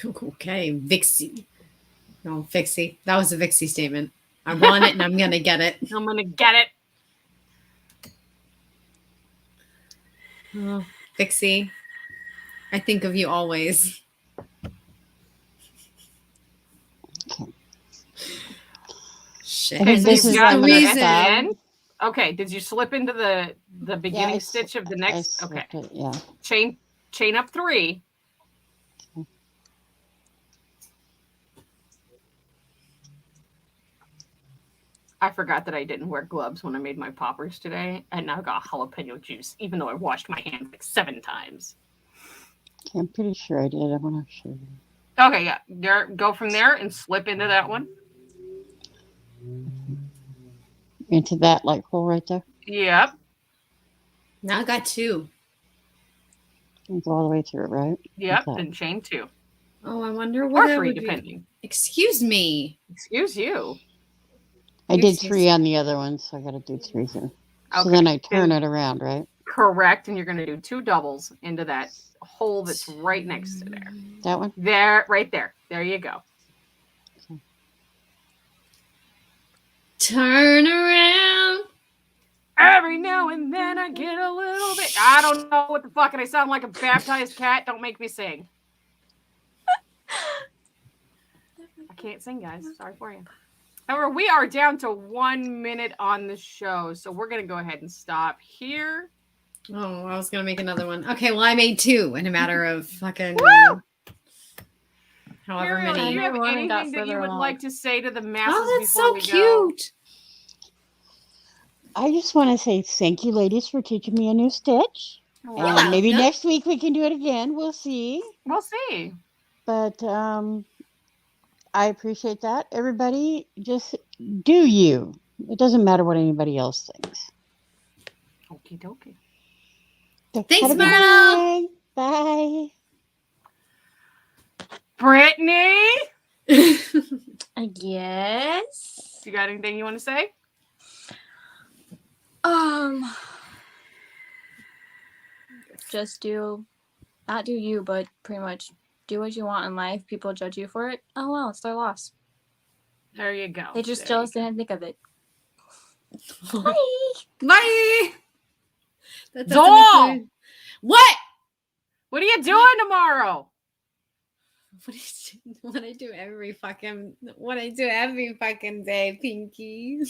S3: Okay, Vixie. No, Vixie. That was a Vixie statement. I want it and I'm gonna get it.
S2: I'm gonna get it.
S3: Oh, Vixie. I think of you always. Shit.
S5: I think
S2: so
S5: this
S2: you've
S5: is
S2: got
S5: I'm
S2: the
S5: gonna
S3: reason.
S5: stop.
S2: Okay, did you slip into the beginning stitch of the next? Okay,
S5: It, yeah.
S2: chain up 3. I forgot that I didn't wear gloves when I made my poppers today, and now I got jalapeno juice, even though I washed my hands like 7 times.
S5: Okay, I'm pretty sure I did. I want to show you.
S2: Okay, yeah, there. Go from there and slip into that one.
S5: Into that like hole right there.
S2: Yep,
S3: Now I got 2.
S5: And go all the way through it, right?
S2: yep,
S5: Okay.
S2: and chain 2
S3: Oh, I wonder what
S2: or
S3: that
S2: 3,
S3: would be.
S2: depending.
S3: Excuse me.
S2: Excuse you.
S5: I did
S3: Excuse
S5: 3 on the other one, so I got to do 3 here. So
S2: Okay.
S5: then I turn it around, right?
S2: Correct, and you're going to do 2 doubles into that hole that's right next to there.
S5: That one?
S2: There, right there. There you go.
S3: Turn around.
S2: Every now and then I get a little bit. I don't know what the fuck, and I sound like a baptized cat. Don't make me sing. I can't sing, guys. Sorry for you. However, we are down to 1 minute on the show, so we're going to go ahead and stop here.
S3: Oh, I was going to make another one. Okay, well, I made 2 in a matter of fucking however
S2: Muriel, do
S3: many.
S2: you have
S6: One and got
S2: anything that you
S6: further
S2: would
S6: along.
S2: like to say to the masses
S3: Oh, that's
S2: before
S3: so
S2: we go?
S3: cute.
S5: I just want to say thank you, ladies, for teaching me a new stitch.
S3: Yeah,
S5: Maybe
S3: yeah.
S5: next week we can do it again. We'll see.
S2: We'll see.
S5: But I appreciate that. Everybody, just do you. It doesn't matter what anybody else thinks.
S2: Okie dokie.
S3: Thanks,
S5: Have a good
S3: Myrtle.
S5: day. Bye.
S2: Brittany,
S6: I guess.
S2: you got anything you want to say?
S6: Just not do you, but pretty much do what you want in life. People judge you for it. Oh well, it's their loss.
S2: There you go.
S6: They just
S2: There you
S6: just didn't think of it.
S3: Bye. That doesn't
S2: Doll!
S3: include- What?
S2: What are you doing tomorrow?
S3: What I do every fucking day, Pinky.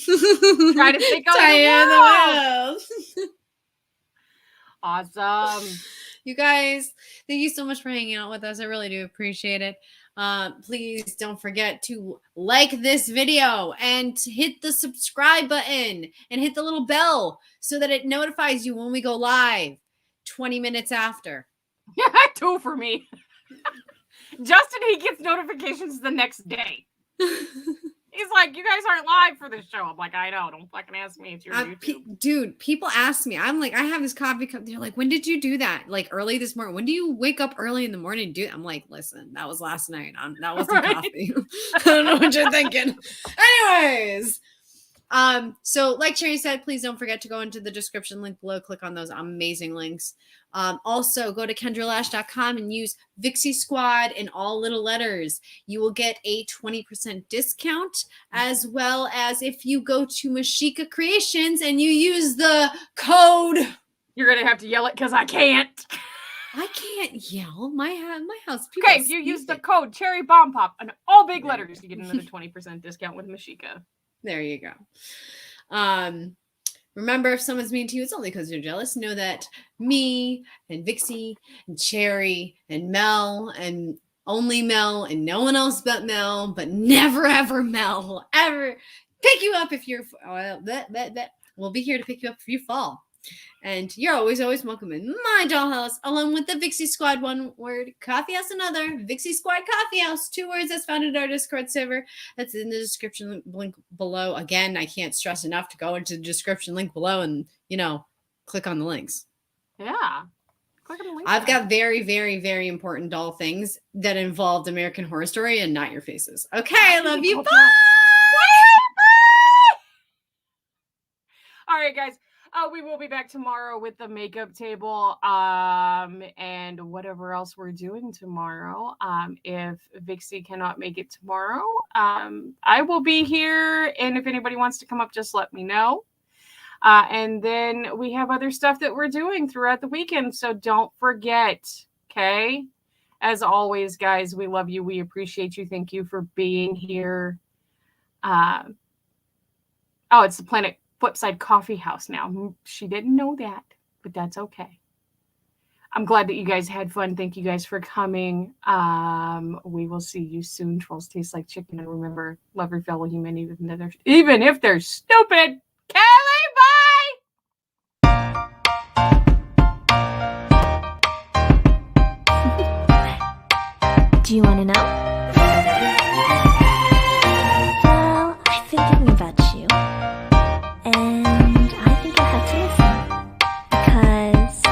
S2: Try to think on
S3: Tired
S2: the
S3: of the world.
S2: Awesome.
S3: You guys, thank you so much for hanging out with us. I really do appreciate it. Please don't forget to like this video and hit the subscribe button and hit the little bell so that it notifies you when we go live 20 minutes after.
S2: Yeah, 2 for me. Justin, he gets notifications the next day. He's like, you guys aren't live for this show. I'm like, I know. Don't fucking ask me. It's your YouTube.
S3: Dude, people ask me. I'm like, I have this coffee cup. They're like, when did you do that? Like early this morning. When do you wake up early in the morning and do it? I'm like, listen, that was last night. That wasn't coffee. I don't know what you're thinking. Anyways. So like Sherry said, please don't forget to go into the description link below. Click on those amazing links. Also go to kendralash.com and use Vixie Squad in all little letters. You will get a 20% discount, as well as if you go to Mashika Creations and you use the code.
S2: You're going to have to yell it because I can't.
S3: I can't yell. My house.
S2: Okay, if you use the code Cherry Bomb Pop in all big letters, you get another 20% discount with Mashika.
S3: There you go. Remember, if someone's mean to you, it's only because they're jealous. Know that me and Vixie and Cherry and Mel and only Mel and no one else but Mel, but never ever Mel will ever pick you up if you're. We'll be here to pick you up if you fall. And you're always welcome in my dollhouse, along with the Vixie Squad, one word, Coffee House, another, Vixie Squad Coffee House, 2 words, that's found in our Discord server. That's in the description link below. Again, I can't stress enough to go into the description link below and, click on the links.
S2: Yeah. Click on the link.
S3: I've got very, very, very important doll things that involved American Horror Story and not your faces. Okay, I love you. Bye!
S2: All right, guys. We will be back tomorrow with the makeup table and whatever else we're doing tomorrow. If Vixie cannot make it tomorrow, I will be here. And if anybody wants to come up, just let me know. And then we have other stuff that we're doing throughout the weekend. So don't forget, okay? As always, guys, we love you. We appreciate you. Thank you for being here. It's the Planet Flipside Coffee House now. She didn't know that, but that's okay. I'm glad that you guys had fun. Thank you guys for coming. We will see you soon. Trolls taste like chicken. And remember, love your fellow human, even if they're stupid. Kelly, bye!
S1: Do you want to know? Well, I've been thinking about you. And I think you'll have to listen. Because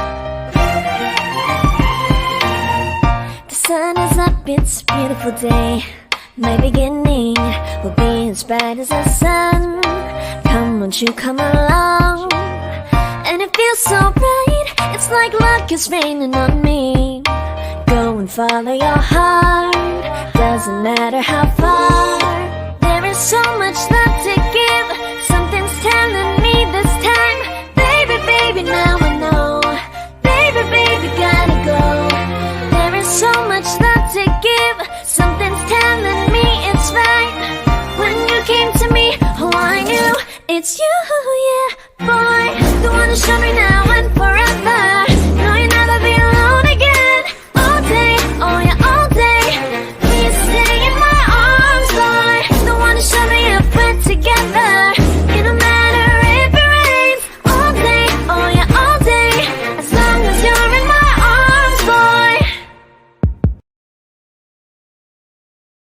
S1: the sun is up, it's a beautiful day. My beginning will be as bright as the sun. Come, won't you come along? And it feels so bright, it's like luck is raining on me. Go and follow your heart, doesn't matter how far. There is so much that